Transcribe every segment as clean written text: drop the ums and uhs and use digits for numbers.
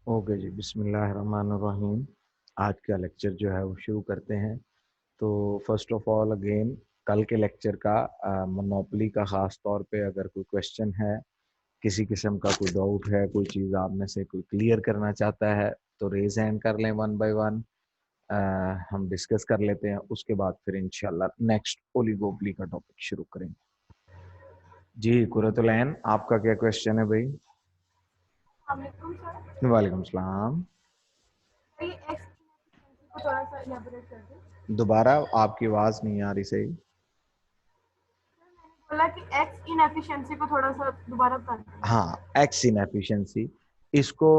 Okay जी, बिस्मिल्लाहिर्रहमानिर्रहीम। आज का लेक्चर जो है वो शुरू करते हैं। तो फर्स्ट ऑफ ऑल अगेन, कल के लेक्चर का मोनोपोली का ख़ास तौर पे अगर कोई क्वेश्चन है, किसी किस्म का कोई डाउट है, कोई चीज़ आप में से कोई क्लियर करना चाहता है तो रेज हैंड कर लें वन बाय वन। हम डिस्कस कर लेते हैं, उसके बाद फिर इंशाल्लाह नेक्स्ट ओलिगोपोली का टॉपिक शुरू करेंगे। जी कुरतुलैन, आपका क्या क्वेश्चन है भाई? वालेकुम सलाम। थोड़ा सा इलैबोरेट कर दे। दोबारा आपकी आवाज नहीं आ रही सही। बोला कि एक्स इनएफिशिएंसी को थोड़ा सा दोबारा कर दे। हाँ, एक्स इनएफिशिएंसी, इसको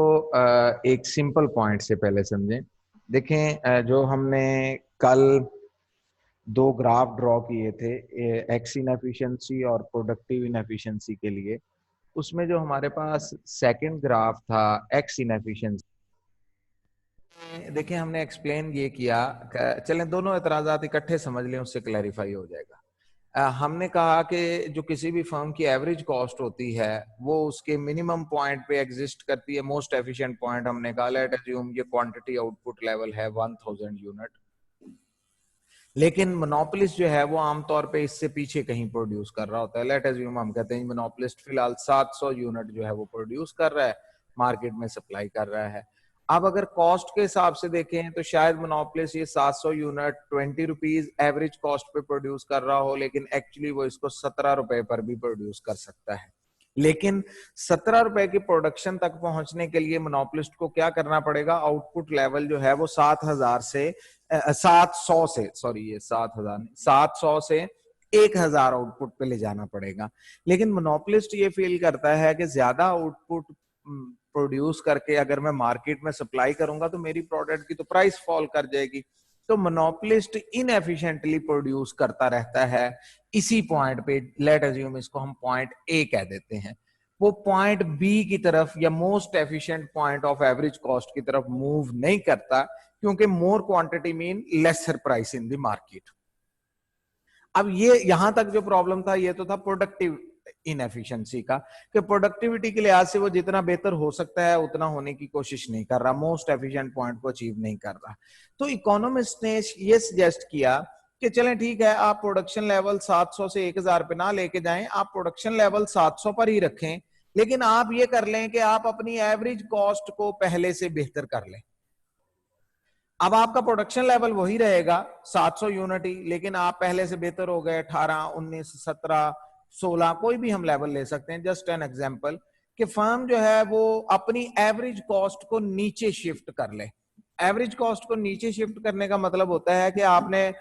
एक सिंपल पॉइंट से पहले समझें। देखें, जो हमने कल दो ग्राफ ड्रॉ किए थे एक्स इनएफिशिएंसी और प्रोडक्टिव इनएफिशिएंसी के लिए, उसमें जो हमारे पास सेकंड ग्राफ था एक्स इनएफिशिएंसी, देखिए हमने एक्सप्लेन ये किया, चलें दोनों एतराजात इकट्ठे समझ लें, उससे क्लैरिफाई हो जाएगा। हमने कहा कि जो किसी भी फर्म की एवरेज कॉस्ट होती है वो उसके मिनिमम पॉइंट पे एग्जिस्ट करती है। मोस्ट एफिशिएंट पॉइंट हमने कहा, लेट अज्यूम ये क्वांटिटी आउटपुट लेवल है 1000 यूनिट, लेकिन मोनोपोलिस्ट जो है वो आमतौर पे इससे पीछे कहीं प्रोड्यूस कर रहा होता है। लेट अज्यूम हम कहते हैं मोनोपोलिस्ट फिलहाल 700 यूनिट जो है वो प्रोड्यूस कर रहा है, मार्केट में सप्लाई कर रहा है। अब अगर कॉस्ट के हिसाब से देखें तो शायद मोनोपोलिस्ट ये 700 यूनिट 20 रुपीज एवरेज कॉस्ट पे प्रोड्यूस कर रहा हो, लेकिन एक्चुअली वो इसको 17 रुपए पर भी प्रोड्यूस कर सकता है। लेकिन 17 रुपए की प्रोडक्शन तक पहुंचने के लिए मोनोपोलिस्ट को क्या करना पड़ेगा? आउटपुट लेवल जो है वो 7,000 से 700 से, सॉरी ये 7,000 नहीं, 700 से 1,000 आउटपुट पे ले जाना पड़ेगा। लेकिन मोनोपोलिस्ट ये फील करता है कि ज्यादा आउटपुट प्रोड्यूस करके अगर मैं मार्केट में सप्लाई करूंगा तो मेरी प्रोडक्ट की तो प्राइस फॉल कर जाएगी। तो मोनोपोलिस्ट इनएफिशिएंटली प्रोड्यूस करता रहता है इसी पॉइंट पे। लेट अज्यूम इसको हम पॉइंट ए कह देते हैं। वो पॉइंट बी की तरफ या most efficient point of average cost की तरफ मूव नहीं करता, क्योंकि more quantity mean lesser price in the market. अब ये यहां तक जो प्रॉब्लम था ये तो था प्रोडक्टिव इनएफिशिएंसी का, कि प्रोडक्टिविटी के लिहाज से वो जितना बेहतर हो सकता है उतना होने की कोशिश नहीं कर रहा, मोस्ट एफिशिएंट पॉइंट को अचीव नहीं कर रहा। तो इकोनॉमिस्ट ने ये सजेस्ट किया कि चलें ठीक है, आप प्रोडक्शन लेवल 700 से 1,000 पे ना लेके जाएं, आप प्रोडक्शन लेवल 700 पर ही रखें, लेकिन आप ये कर लें कि आप अपनी एवरेज कॉस्ट को पहले से बेहतर कर लें। अब आपका प्रोडक्शन लेवल वही रहेगा 700 यूनिट ही, लेकिन आप पहले से बेहतर हो गए 18, 19, 17, 16, कोई भी हम लेवल ले सकते हैं, जस्ट एन एग्जांपल, कि फर्म जो है वो अपनी एवरेज कॉस्ट को नीचे शिफ्ट कर ले। एवरेज कॉस्ट को नीचे शिफ्ट करने का मतलब होता है कि आपने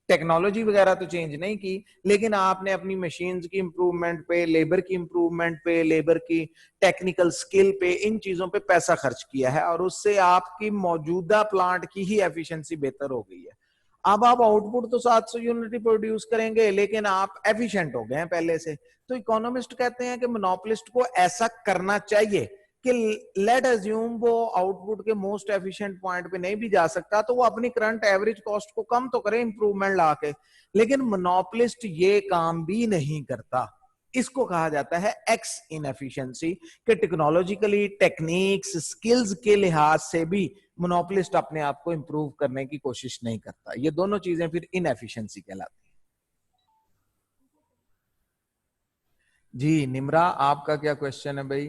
टेक्नोलॉजी वगैरह तो चेंज नहीं की, लेकिन आपने अपनी मशीन्स की इंप्रूवमेंट पे, लेबर की इंप्रूवमेंट पे, लेबर की टेक्निकल स्किल पे, इन चीजों पे पैसा खर्च किया है और उससे आपकी मौजूदा प्लांट की ही एफिशिएंसी बेहतर हो गई है। अब आप आउटपुट तो 700 यूनिट प्रोड्यूस करेंगे, लेकिन आप एफिशिएंट हो गए हैं पहले से। तो इकोनॉमिस्ट कहते हैं कि मोनोपोलिस्ट को ऐसा करना चाहिए कि लेट अज्यूम वो आउटपुट के मोस्ट एफिशिएंट पॉइंट पे नहीं भी जा सकता तो वो अपनी करंट एवरेज कॉस्ट को कम तो करे इंप्रूवमेंट ला के, लेकिन मोनोपोलिस्ट ये काम भी नहीं करता। इसको कहा जाता है एक्स इनएफिशिएंसी, कि टेक्नोलॉजिकली, टेक्निक्स, स्किल्स के लिहाज से भी मोनोपोलिस्ट अपने आप को इंप्रूव करने की कोशिश नहीं करता। ये दोनों चीजें फिर इनएफिशिएंसी कहलाती हैं। जी निम्रा, आपका क्या क्वेश्चन है भाई?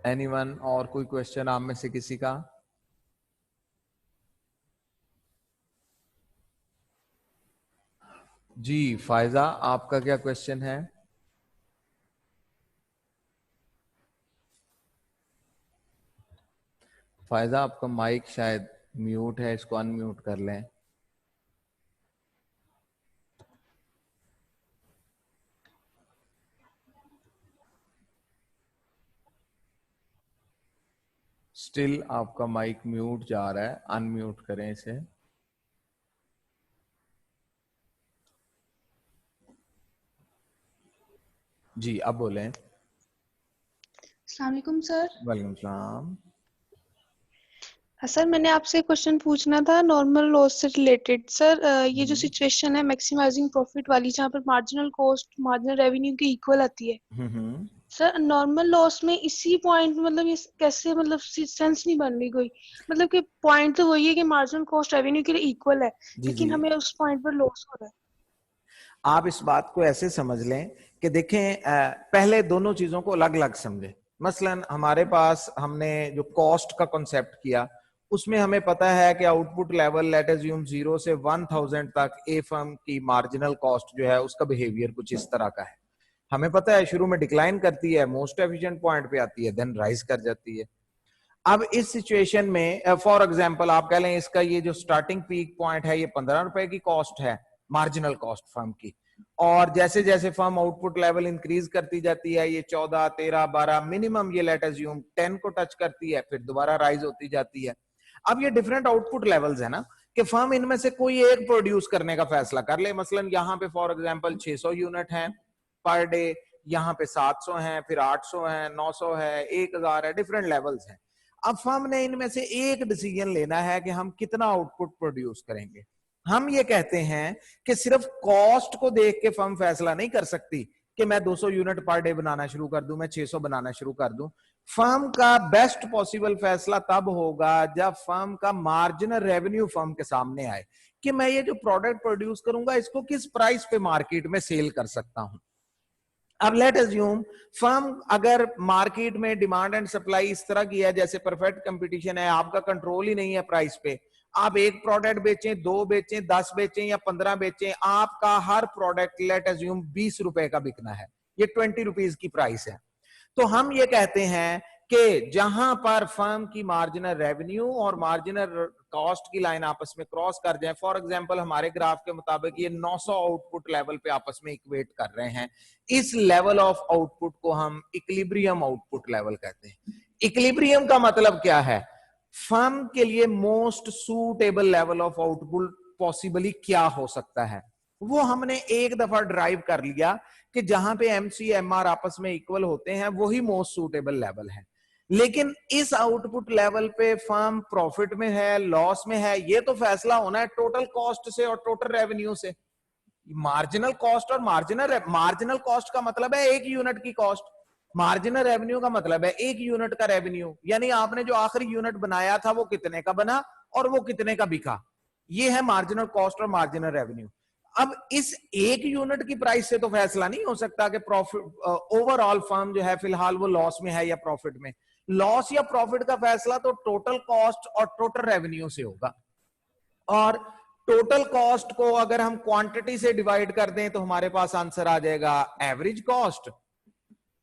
एनीवन और कोई क्वेश्चन आप में से किसी का? जी फायजा, आपका क्या क्वेश्चन है? फायजा, आपका माइक शायद म्यूट है, इसको अनम्यूट कर लें। स्टिल आपका माइक म्यूट जा रहा है, अनम्यूट करें इसे। जी अब बोलें। अस्सलाम वालेकुम सर। वालेकुम सलाम। सर मैंने आपसे क्वेश्चन पूछना था नॉर्मल लॉस से रिलेटेड। सर ये जो सिचुएशन है मैक्सिमाइजिंग प्रॉफिट वाली, जहाँ पर मार्जिनल कॉस्ट मार्जिनल रेवेन्यू की इक्वल आती है, सर नॉर्मल लॉस में इसी पॉइंट मतलब ये कैसे, मतलब सेंस नहीं बन रही कोई। मतलब कि पॉइंट तो वही है कि मार्जिनल कॉस्ट रेवेन्यू के लिए इक्वल है, जी लेकिन जी, हमें उस पॉइंट पर लॉस हो रहा है। आप इस बात को ऐसे समझ लें कि देखें, पहले दोनों चीजों को अलग अलग समझें। मसलन हमारे पास हमने जो कॉस्ट का कॉन्सेप्ट किया, उसमें हमें पता है कि आउटपुट लेवल लेट अज्यूम 0 से 1000 तक ए फर्म की मार्जिनल कॉस्ट जो है उसका बिहेवियर कुछ इस तरह का है। हमें पता है शुरू में डिक्लाइन करती है, मोस्ट एफिशिएंट पॉइंट पे आती है, देन राइज कर जाती है। अब इस सिचुएशन में फॉर एग्जांपल आप कह लें इसका ये जो स्टार्टिंग पीक पॉइंट है ये 15 रुपए की कॉस्ट है, मार्जिनल कॉस्ट फर्म की। और जैसे जैसे फर्म आउटपुट लेवल इंक्रीज करती जाती है, ये 14, 13, 12, मिनिमम ये लेट अज्यूम 10 को टच करती है, फिर दोबारा राइज होती जाती है। अब ये डिफरेंट आउटपुट लेवल्स है ना, कि फर्म इनमें से कोई एक प्रोड्यूस करने का फैसला कर ले। मसलन यहाँ पे फॉर एग्जांपल 600 यूनिट हैं पर डे, यहाँ पे 700 हैं, फिर 800 हैं, 900 है, 1000 है, डिफरेंट लेवल्स हैं। अब फर्म ने इनमें से एक डिसीजन लेना है कि हम कितना आउटपुट प्रोड्यूस करेंगे। हम ये कहते हैं कि सिर्फ कॉस्ट को देख के फर्म फैसला नहीं कर सकती कि मैं 200 यूनिट पर डे बनाना शुरू कर दूं, मैं 600 बनाना शुरू कर दूं। फर्म का बेस्ट पॉसिबल फैसला तब होगा जब फर्म का मार्जिनल रेवेन्यू फर्म के सामने आए कि मैं ये जो प्रोडक्ट प्रोड्यूस करूंगा इसको किस प्राइस पे मार्केट में सेल कर सकता हूं। अब लेट अज्यूम फर्म अगर मार्केट में डिमांड एंड सप्लाई इस तरह की है जैसे परफेक्ट कंपटीशन है, आपका कंट्रोल ही नहीं है प्राइस पे, आप एक प्रोडक्ट बेचें, 2 बेचें, 10 बेचें या 15 बेचें, आपका हर प्रोडक्ट लेट अज्यूम 20 रुपए का बिकना है, ये 20 रुपीज की प्राइस है। तो हम ये कहते हैं कि जहां पर फर्म की मार्जिनल रेवेन्यू और मार्जिनल कॉस्ट की लाइन आपस में क्रॉस कर जाए, फॉर एग्जांपल हमारे ग्राफ के मुताबिक ये 900 आउटपुट लेवल पे आपस में इक्वेट कर रहे हैं, इस लेवल ऑफ आउटपुट को हम इक्विलिब्रियम आउटपुट लेवल कहते हैं। इक्विलिब्रियम का मतलब क्या है? फर्म के लिए most suitable level of output possibly क्या हो सकता है, वो हमने एक दफा ड्राइव कर लिया कि जहां पे एमसी एमआर आपस में इक्वल होते हैं वही मोस्ट सूटेबल लेवल है। लेकिन इस आउटपुट लेवल पे फर्म प्रॉफिट में है, लॉस में है, ये तो फैसला होना है टोटल कॉस्ट से और टोटल रेवेन्यू से। मार्जिनल कॉस्ट और मार्जिनल कॉस्ट का मतलब है एक यूनिट की कॉस्ट, मार्जिनल रेवेन्यू का मतलब है एक यूनिट का रेवेन्यू, यानी आपने जो आखिरी यूनिट बनाया था वो कितने का बना और वो कितने का बिका, ये है मार्जिनल कॉस्ट और मार्जिनल रेवेन्यू। अब इस एक यूनिट की प्राइस से तो फैसला नहीं हो सकता कि प्रॉफिट ओवरऑल फर्म जो है फिलहाल वो लॉस में है या प्रॉफिट में। लॉस या प्रॉफिट का फैसला तो टोटल कॉस्ट और टोटल रेवेन्यू से होगा। और टोटल कॉस्ट को अगर हम क्वांटिटी से डिवाइड कर दें तो हमारे पास आंसर आ जाएगा एवरेज कॉस्ट,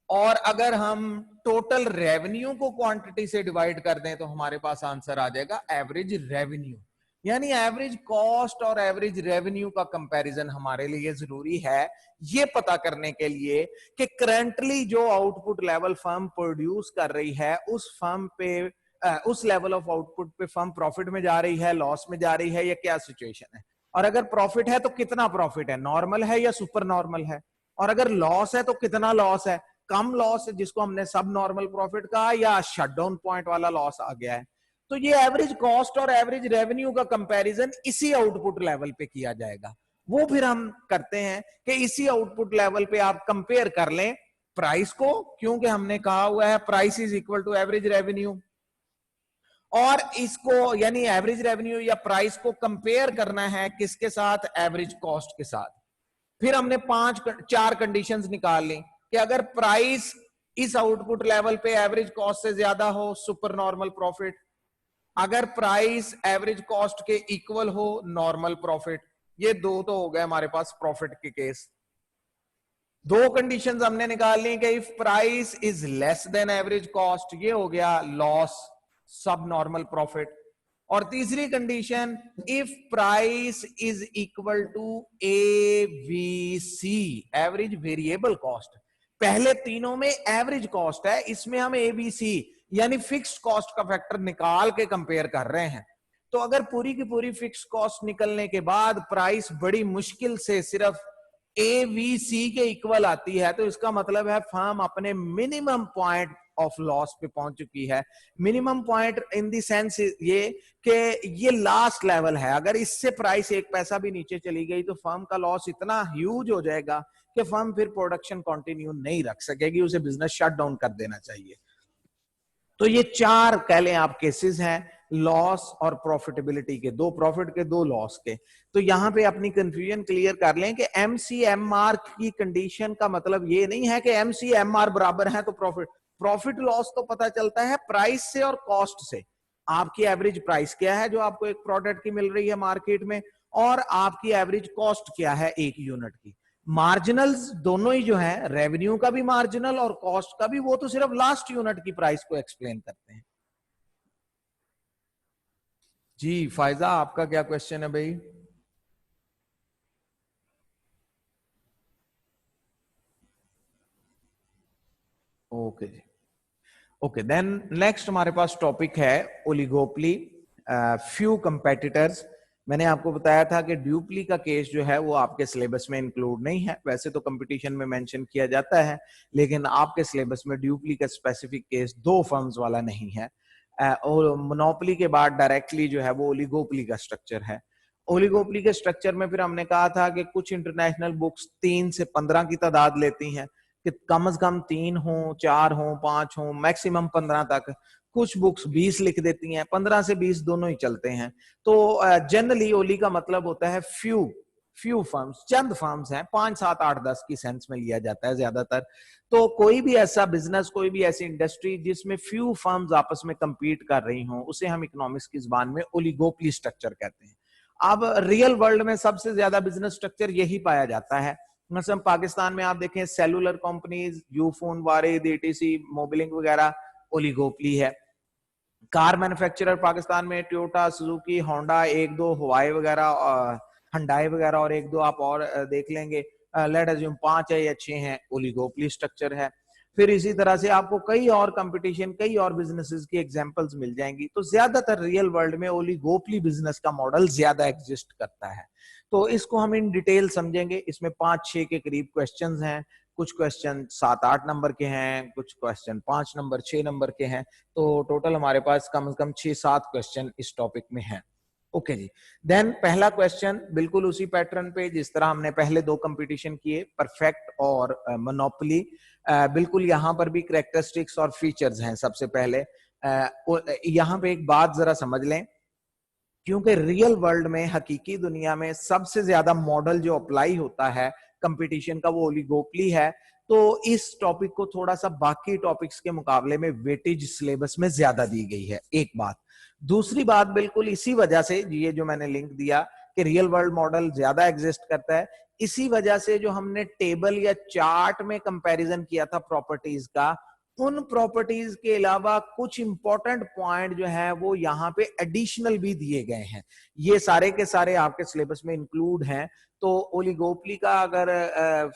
और अगर हम टोटल रेवेन्यू को क्वांटिटी से डिवाइड कर दें तो हमारे पास आंसर आ जाएगा एवरेज रेवेन्यू। यानी एवरेज कॉस्ट और एवरेज रेवेन्यू का कंपैरिजन हमारे लिए जरूरी है ये पता करने के लिए कि करंटली जो आउटपुट लेवल फर्म प्रोड्यूस कर रही है उस फर्म पे उस लेवल ऑफ आउटपुट पे फर्म प्रॉफिट में जा रही है, लॉस में जा रही है, या क्या सिचुएशन है। और अगर प्रॉफिट है तो कितना प्रॉफिट है, नॉर्मल है या सुपर नॉर्मल है, और अगर लॉस है तो कितना लॉस है, कम लॉस है जिसको हमने सब नॉर्मल प्रॉफिट कहा, या शटडाउन पॉइंट वाला लॉस आ गया है। तो ये एवरेज कॉस्ट और एवरेज रेवेन्यू का कंपैरिजन इसी आउटपुट लेवल पे किया जाएगा। वो फिर हम करते हैं कि इसी आउटपुट लेवल पे आप कंपेयर कर लें प्राइस को, क्योंकि हमने कहा हुआ है price is equal to average revenue, और इसको यानी एवरेज रेवेन्यू या प्राइस को कंपेयर करना है किसके साथ, एवरेज कॉस्ट के साथ। फिर हमने 4 कंडीशंस निकाल ली कि अगर प्राइस इस आउटपुट लेवल पे एवरेज कॉस्ट से ज्यादा हो, सुपर नॉर्मल प्रॉफिट। अगर प्राइस एवरेज कॉस्ट के इक्वल हो, नॉर्मल प्रॉफिट। ये दो तो हो गए हमारे पास प्रॉफिट के केस। 2 कंडीशंस हमने निकाल ली कि if price is less than average cost, ये हो गया लॉस, सब नॉर्मल प्रॉफिट। और तीसरी condition, if price is equal to AVC, average variable cost. पहले तीनों में एवरेज कॉस्ट है, इसमें हम एबीसी यानी फिक्स्ड कॉस्ट का फैक्टर निकाल के कंपेयर कर रहे हैं। तो अगर पूरी की पूरी फिक्स्ड कॉस्ट निकलने के बाद प्राइस बड़ी मुश्किल से सिर्फ एवीसी के इक्वल आती है, तो इसका मतलब है फर्म अपने मिनिमम पॉइंट ऑफ लॉस पे पहुंच चुकी है। Minimum point in the sense ये कि ये लास्ट लेवल है, अगर इससे प्राइस 1 पैसा भी नीचे चली गई तो फर्म का लॉस इतना ह्यूज हो जाएगा कि फर्म फिर प्रोडक्शन कंटिन्यू नहीं रख सकेगी, उसे बिजनेस शट डाउन कर देना चाहिए। तो ये 4 कह लें आप केसेस हैं, लॉस और प्रॉफिटेबिलिटी के, 2 प्रॉफिट के 2 लॉस के। तो यहां पे अपनी कंफ्यूजन क्लियर कर लें कि एमसीएमआर की कंडीशन का मतलब ये नहीं है कि एमसीएमआर बराबर है तो प्रॉफिट लॉस तो पता चलता है प्राइस से और कॉस्ट से। आपकी एवरेज प्राइस क्या है जो आपको एक प्रोडक्ट की मिल रही है मार्केट में, और आपकी एवरेज कॉस्ट क्या है एक यूनिट की। मार्जिनल्स दोनों ही जो है, रेवेन्यू का भी मार्जिनल और कॉस्ट का भी, वो तो सिर्फ लास्ट यूनिट की प्राइस को एक्सप्लेन करते हैं। जी फायजा, आपका क्या क्वेश्चन है भाई? ओके जी, ओके देन नेक्स्ट हमारे पास टॉपिक है ओलिगोपली, फ्यू कंपेटिटर्स। मैंने आपको बताया था कि ड्यूपली का केस जो है वो आपके सिलेबस में इंक्लूड नहीं है, वैसे तो कंपटीशन में मेंशन किया जाता है, लेकिन आपके सिलेबस में ड्यूपली का स्पेसिफिक केस 2 फर्म्स वाला नहीं है। और मोनोपोली के बाद डायरेक्टली जो है वो ओलिगोपली का स्ट्रक्चर है। ओलिगोपली के स्ट्रक्चर में फिर हमने कहा था कि कुछ इंटरनेशनल बुक्स 3 से 15 की तादाद लेती हैं, कि कम से कम 3 हो, 4 हो, 5 हो, मैक्सिमम 15 तक। कुछ बुक्स 20 लिख देती हैं, 15 से 20 दोनों ही चलते हैं। तो जनरली ओली का मतलब होता है फ्यू फर्म्स, चंद फर्म्स हैं, 5, 7, 8, 10 की सेंस में लिया जाता है ज्यादातर। तो कोई भी ऐसा बिजनेस, कोई भी ऐसी इंडस्ट्री जिसमें फ्यू फर्म्स आपस में compete कर रही हों, उसे हम इकोनॉमिक्स की जुबान में ओलिगोपली स्ट्रक्चर कहते हैं। अब रियल वर्ल्ड में सबसे ज्यादा बिजनेस स्ट्रक्चर यही पाया जाता है। मतलब पाकिस्तान में आप देखें, cellular companies, Ufone, वारिद, ATC, Mobilink वगैरह ओलिगोपली है। कार मैन्युफैक्चरर पाकिस्तान में टोयोटा, सुजुकी, होंडा, 1-2 हवाई वगैरह, हंडाई वगैरह, और 1-2 आप और देख लेंगे, लेट अज्यूम 5 है या 6 हैं, ओलिगोपली स्ट्रक्चर है। फिर इसी तरह से आपको कई और कंपटीशन, कई और बिजनेसेस की एग्जांपल्स मिल जाएंगी। तो ज्यादातर रियल वर्ल्ड में ओलिगोपली बिजनेस का मॉडल ज्यादा एग्जिस्ट करता है। तो इसको हम इन डिटेल समझेंगे। इसमें 5-6 के करीब क्वेश्चंस हैं, कुछ क्वेश्चन 7-8 नंबर के हैं, कुछ क्वेश्चन 5 नंबर, 6 नंबर के हैं। तो टोटल हमारे पास कम से कम 6-7 क्वेश्चन इस टॉपिक में हैं। ओके जी, देन पहला क्वेश्चन बिल्कुल उसी पैटर्न पे जिस तरह हमने पहले 2 कंपटीशन किए, परफेक्ट और मोनोपोली। बिल्कुल यहाँ पर भी कैरेक्टरिस्टिक्स और फीचर्स हैं। सबसे पहले यहाँ पे एक बात जरा समझ लें, क्योंकि रियल वर्ल्ड में, हकीकी दुनिया में सबसे ज्यादा मॉडल जो अप्लाई होता है कंपटीशन का वो ओलिगोपली है। तो इस टॉपिक को थोड़ा सा बाकी टॉपिक्स के मुकाबले में वेटेज सिलेबस में ज्यादा दी गई है, एक बात। दूसरी बात, बिल्कुल इसी वजह से ये जो मैंने लिंक दिया कि रियल वर्ल्ड मॉडल ज्यादा एग्जिस्ट करता है, इसी वजह से जो हमने टेबल या चार्ट में कंपैरिजन किया था प्रॉपर्टीज का, उन प्रॉपर्टीज के अलावा कुछ इंपॉर्टेंट पॉइंट जो है वो यहाँ पे एडिशनल भी दिए गए हैं। ये सारे के सारे आपके सिलेबस में इंक्लूड हैं। तो ओलिगोपली का अगर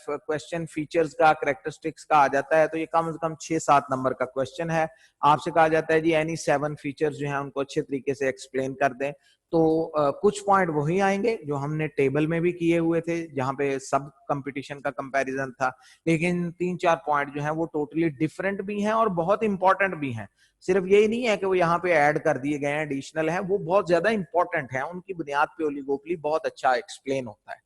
क्वेश्चन फीचर्स का, कैरेक्टरिस्टिक्स का आ जाता है तो ये कम से कम 6-7 नंबर का क्वेश्चन है। आपसे कहा जाता है जी एनी 7 फीचर्स जो है उनको अच्छे तरीके से एक्सप्लेन कर दें। तो कुछ पॉइंट वही आएंगे जो हमने टेबल में भी किए हुए थे, जहां पे सब कंपटीशन का कंपैरिजन था, लेकिन 3-4 पॉइंट जो है वो टोटली डिफरेंट भी हैं और बहुत इंपॉर्टेंट भी हैं। सिर्फ यही नहीं है कि वो यहाँ पे ऐड कर दिए गए हैं, एडिशनल है, वो बहुत ज्यादा इंपॉर्टेंट है। उनकी बुनियाद पे ओलिगोपली बहुत अच्छा एक्सप्लेन होता है।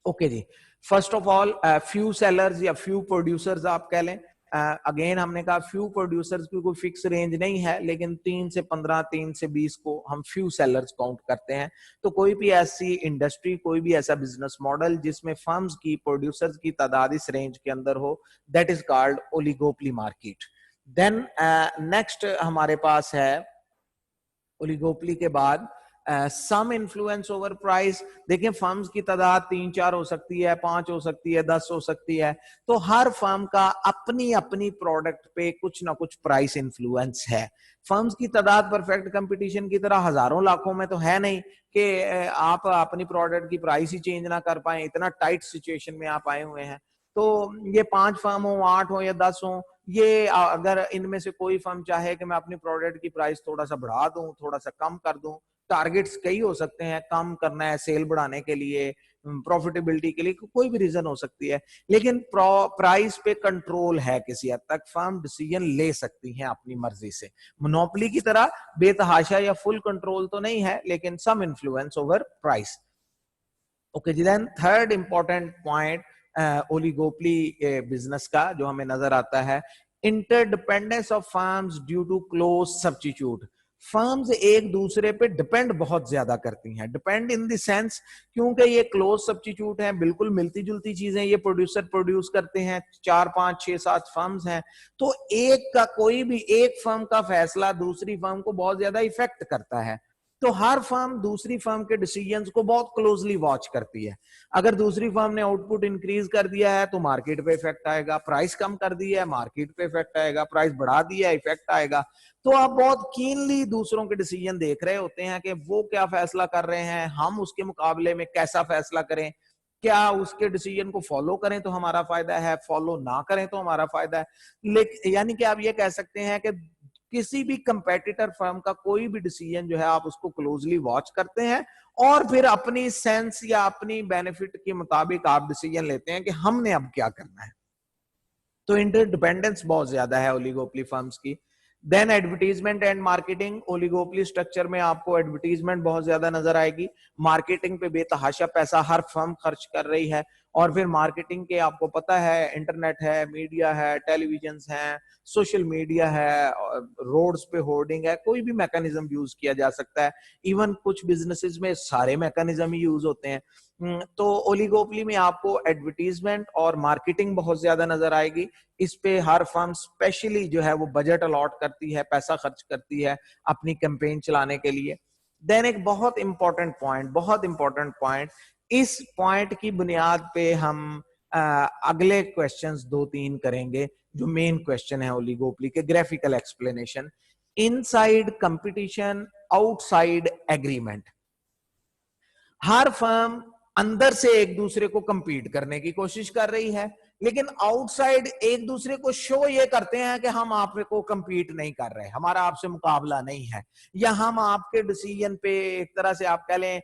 ओके जी, first of all few sellers या फ्यू प्रोड्यूसर्स आप कह लें, अगेन हमने कहा फ्यू प्रोड्यूसर्स की कोई फिक्स रेंज नहीं है, लेकिन 3 से 15, 3 से 20 को हम फ्यू सेलर्स काउंट करते हैं। तो कोई भी ऐसी इंडस्ट्री, कोई भी ऐसा बिजनेस मॉडल जिसमें फर्म्स की, प्रोड्यूसर्स की तादाद इस रेंज के अंदर हो, that is called oligopoly market. Then next हमारे पास है ओलिगोपोली के बाद सम इन्फ्लुएंस ओवर प्राइस। देखिए फर्म्स की तादाद 3, 4 हो सकती है, 5 हो सकती है, 10 हो सकती है, तो हर फर्म का अपनी अपनी प्रोडक्ट पे कुछ ना कुछ प्राइस इन्फ्लुएंस है। फर्म्स की तादाद परफेक्ट कंपटीशन की तरह हजारों लाखों में तो है नहीं कि आप अपनी प्रोडक्ट की प्राइस ही चेंज ना कर पाए, इतना टाइट सिचुएशन में आप आए हुए हैं। तो ये 5 फर्म हो, 8 हो या 10 हो, ये अगर इनमें से कोई फर्म चाहे कि मैं अपनी प्रोडक्ट की प्राइस थोड़ा सा बढ़ा दूं, थोड़ा सा कम कर दूं, टारगेट्स कई हो सकते हैं, कम करना है सेल बढ़ाने के लिए, प्रॉफिटेबिलिटी के लिए, कोई भी रीजन हो सकती है, लेकिन प्राइस पे कंट्रोल है किसी हद तक, फर्म डिसीजन ले सकती हैं अपनी मर्जी से। मोनोपोली की तरह बेतहाशा या फुल कंट्रोल तो नहीं है, लेकिन some influence over price. Okay जी, then third important point oligopoly business का जो हमें नजर आता है, interdependence of firms due to close substitute. Firms एक दूसरे पे डिपेंड बहुत ज्यादा करती हैं, डिपेंड इन द सेंस क्योंकि ये क्लोज सब्स्टिट्यूट हैं, बिल्कुल मिलती जुलती चीजें ये प्रोड्यूसर प्रोड्यूस करते हैं, 4, 5, 6, 7 फर्म्स हैं, तो एक का कोई भी एक फर्म का फैसला दूसरी फर्म को बहुत ज्यादा इफेक्ट करता है। तो हर फर्म दूसरी फर्म के डिसीजंस को बहुत क्लोजली वॉच करती है। अगर दूसरी फर्म ने आउटपुट इंक्रीज कर दिया है तो मार्केट पे इफेक्ट आएगा, प्राइस कम कर दिया है मार्केट पे इफेक्ट आएगा, प्राइस बढ़ा दिया है इफेक्ट आएगा। तो आप बहुत कीनली दूसरों के डिसीजन देख रहे होते हैं कि वो क्या फैसला कर रहे हैं, हम उसके मुकाबले में कैसा फैसला करें, क्या उसके डिसीजन को फॉलो करें तो हमारा फायदा है, फॉलो ना करें तो हमारा फायदा है। लेकिन यानी कि आप ये कह सकते हैं कि किसी भी कंपेटिटर फर्म का कोई भी डिसीजन जो है आप उसको क्लोजली वॉच करते हैं और फिर अपनी सेंस या अपनी बेनिफिट के मुताबिक आप डिसीजन लेते हैं कि हमने अब क्या करना है। तो इंटरडिपेंडेंस बहुत ज्यादा है ओलिगोपोली फर्म्स की। Then advertisement and marketing, oligopoly structure में आपको एडवर्टीजमेंट बहुत ज्यादा नजर आएगी, मार्केटिंग पे बेतहाशा पैसा हर फर्म खर्च कर रही है, और फिर मार्केटिंग के आपको पता है इंटरनेट है, मीडिया है, टेलीविजन है, सोशल मीडिया है, रोड्स पे होर्डिंग है, कोई भी मैकेनिज्म यूज किया जा सकता है। इवन कुछ बिजनेसेस में सारे मैकेनिज्म ही यूज होते हैं। तो ओलिगोपोली में आपको एडवर्टीजमेंट और मार्केटिंग बहुत ज्यादा नजर आएगी। इस पे हर फर्म स्पेशली जो है वो बजट अलॉट करती है, पैसा खर्च करती है अपनी कैंपेन चलाने के लिए। देन एक बहुत इंपॉर्टेंट पॉइंट, इस पॉइंट की बुनियाद पे हम अगले क्वेश्चंस 2-3 करेंगे जो मेन क्वेश्चन है ओलिगोपोली के, graphical explanation. Inside competition, outside agreement. हर फर्म अंदर से एक दूसरे को कंपीट करने की कोशिश कर रही है, लेकिन आउटसाइड एक दूसरे को शो ये करते हैं कि हम आपको कंपीट नहीं कर रहे, हमारा आपसे मुकाबला नहीं है, या हम आपके डिसीजन पे एक तरह से आप कह लें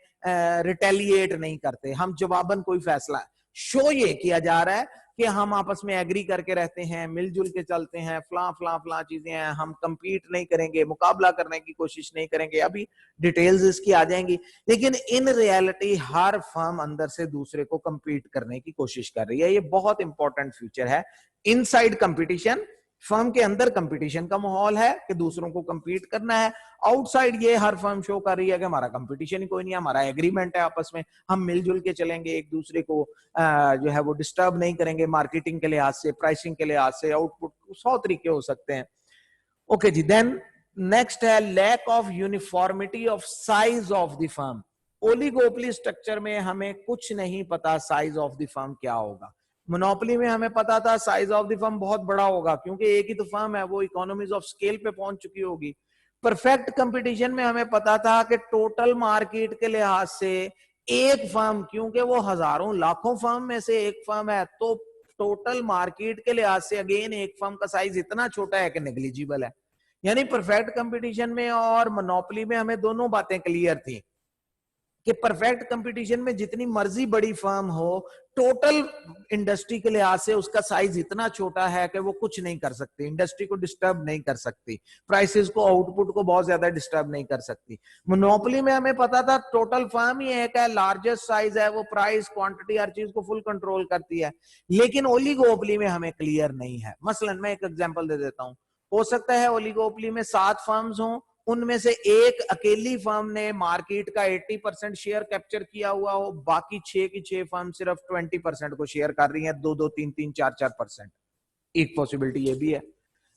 रिटेलिएट नहीं करते, हम जवाबन कोई फैसला, शो ये किया जा रहा है कि हम आपस में एग्री करके रहते हैं, मिलजुल के चलते हैं, फला चीजें हैं, हम कंपीट नहीं करेंगे, मुकाबला करने की कोशिश नहीं करेंगे। अभी डिटेल्स इसकी आ जाएंगी, लेकिन इन रियलिटी हर फर्म अंदर से दूसरे को कंपीट करने की कोशिश कर रही है। ये बहुत इंपॉर्टेंट फीचर है। इनसाइड कंपटीशन, फर्म के अंदर कंपटीशन का माहौल है कि दूसरों को कंपीट करना है। आउटसाइड ये हर फर्म शो कर रही है कि हमारा कंपटीशन ही कोई नहीं है, हमारा एग्रीमेंट है आपस में, हम मिलजुल के चलेंगे, एक दूसरे को जो है वो डिस्टर्ब नहीं करेंगे, मार्केटिंग के लिहाज से, प्राइसिंग के लिहाज से, आउटपुट 100 तरीके हो सकते हैं। ओके जी, देन नेक्स्ट है lack of uniformity of size of the firm. Oligopoly structure में हमें कुछ नहीं पता साइज ऑफ द फर्म क्या होगा। मोनोपोली में हमें पता था साइज ऑफ द फर्म बहुत बड़ा होगा क्योंकि एक ही तो फर्म है, वो इकोनॉमीज ऑफ स्केल पे पहुंच चुकी होगी। परफेक्ट कंपटीशन में हमें पता था कि टोटल मार्केट के लिहाज से एक फर्म, क्योंकि वो हजारों लाखों फर्म में से एक फर्म है, तो टोटल मार्केट के लिहाज से अगेन एक फर्म का साइज इतना छोटा है कि नेग्लिजिबल है। यानी परफेक्ट कंपटीशन में और मोनोपोली में हमें दोनों बातें क्लियर थी। कि परफेक्ट कंपटीशन में जितनी मर्जी बड़ी फर्म हो, टोटल इंडस्ट्री के लिहाज से उसका साइज इतना छोटा है कि वो कुछ नहीं कर सकती, इंडस्ट्री को डिस्टर्ब नहीं कर सकती, प्राइसेस को, आउटपुट को बहुत ज्यादा डिस्टर्ब नहीं कर सकती। मोनोपोली में हमें पता था टोटल फर्म ही एक है, लार्जेस्ट साइज है, वो प्राइस, क्वांटिटी, हर चीज को फुल कंट्रोल करती है। लेकिन ओलिगोपोली में हमें क्लियर नहीं है। मसलन मैं एक एग्जांपल दे देता हूं, हो सकता है ओलिगोपोली में 7 फर्म्स हों, उनमें से एक अकेली फर्म ने मार्केट का 80% शेयर कैप्चर किया हुआ हो, बाकी 6 की 6 फर्म सिर्फ 20% को शेयर कर रही हैं, 2-2, 3-3, 4-4%। एक पॉसिबिलिटी ये भी है।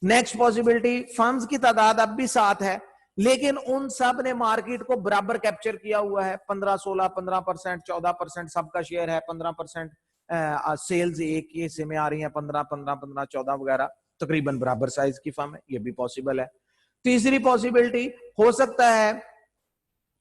नेक्स्ट पॉसिबिलिटी, फर्म्स की तादाद अब भी 7 है, लेकिन उन सब ने मार्केट को बराबर कैप्चर किया हुआ है, 15-16, 15%, 14% सबका शेयर है, 15% सेल्स एक ही हिस्से में आ रही है, 15-15, 14 वगैरह, तकरीबन बराबर साइज की फर्म है, ये भी पॉसिबल है। तीसरी पॉसिबिलिटी, हो सकता है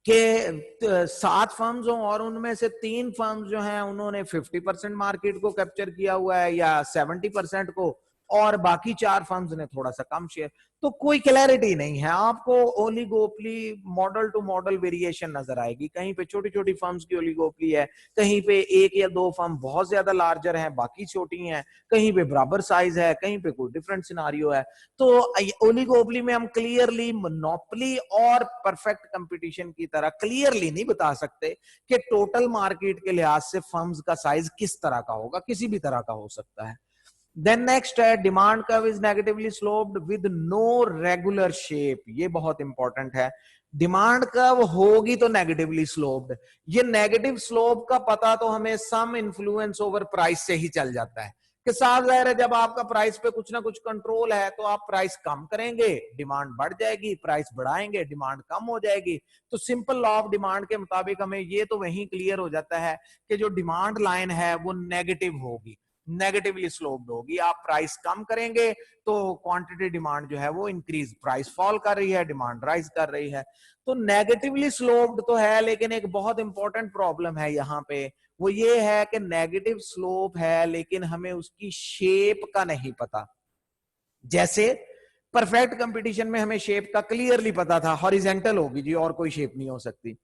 कि 7 फर्म्स हों और उनमें से 3 फर्म्स जो हैं उन्होंने 50% मार्केट को कैप्चर किया हुआ है या 70% को, और बाकी 4 फर्म्स ने थोड़ा सा कम शेयर। तो कोई क्लैरिटी नहीं है, आपको oligopoly model to model variation नजर आएगी। कहीं पे छोटी छोटी फर्म्स की ओलिगोपोली है, कहीं पे 1 या 2 फर्म बहुत ज्यादा लार्जर हैं, बाकी छोटी हैं, कहीं पे बराबर साइज है, कहीं पे कोई डिफरेंट सिनारियो है। तो ओलिगोपोली में हम क्लियरली मोनोपोली और परफेक्ट कंपटीशन की तरह क्लियरली नहीं बता सकते कि टोटल मार्केट के लिहाज से फर्म्स का साइज किस तरह का होगा, किसी भी तरह का हो सकता है। देन नेक्स्ट है, demand curve is negatively sloped with no regular shape. ये बहुत इंपॉर्टेंट है, डिमांड कर्व होगी तो नेगेटिवली स्लोप्ड। ये नेगेटिव स्लोप का पता तो हमें सम इन्फ्लुएंस ओवर प्राइस से ही चल जाता है कि साफ जाहिर है जब आपका प्राइस पे कुछ ना कुछ कंट्रोल है तो आप प्राइस कम करेंगे, डिमांड बढ़ जाएगी, प्राइस बढ़ाएंगे, डिमांड कम हो जाएगी। तो सिंपल लॉ ऑफ डिमांड के मुताबिक हमें ये तो वहीं क्लियर हो जाता है कि जो डिमांड लाइन है वो नेगेटिव होगी, नेगेटिवली स्लोप्ड होगी। आप प्राइस कम करेंगे तो क्वांटिटी डिमांड जो है वो इंक्रीज, प्राइस फॉल कर रही है, डिमांड राइज कर रही है। तो नेगेटिवली स्लोप्ड तो है, लेकिन एक बहुत इंपॉर्टेंट प्रॉब्लम है यहाँ पे, वो ये है कि नेगेटिव स्लोप है लेकिन हमें उसकी शेप का नहीं पता। जैसे परफेक्ट कंपटीशन में हमें शेप का क्लियरली पता था, हॉरिजेंटल होगी जी और कोई शेप नहीं हो सकती।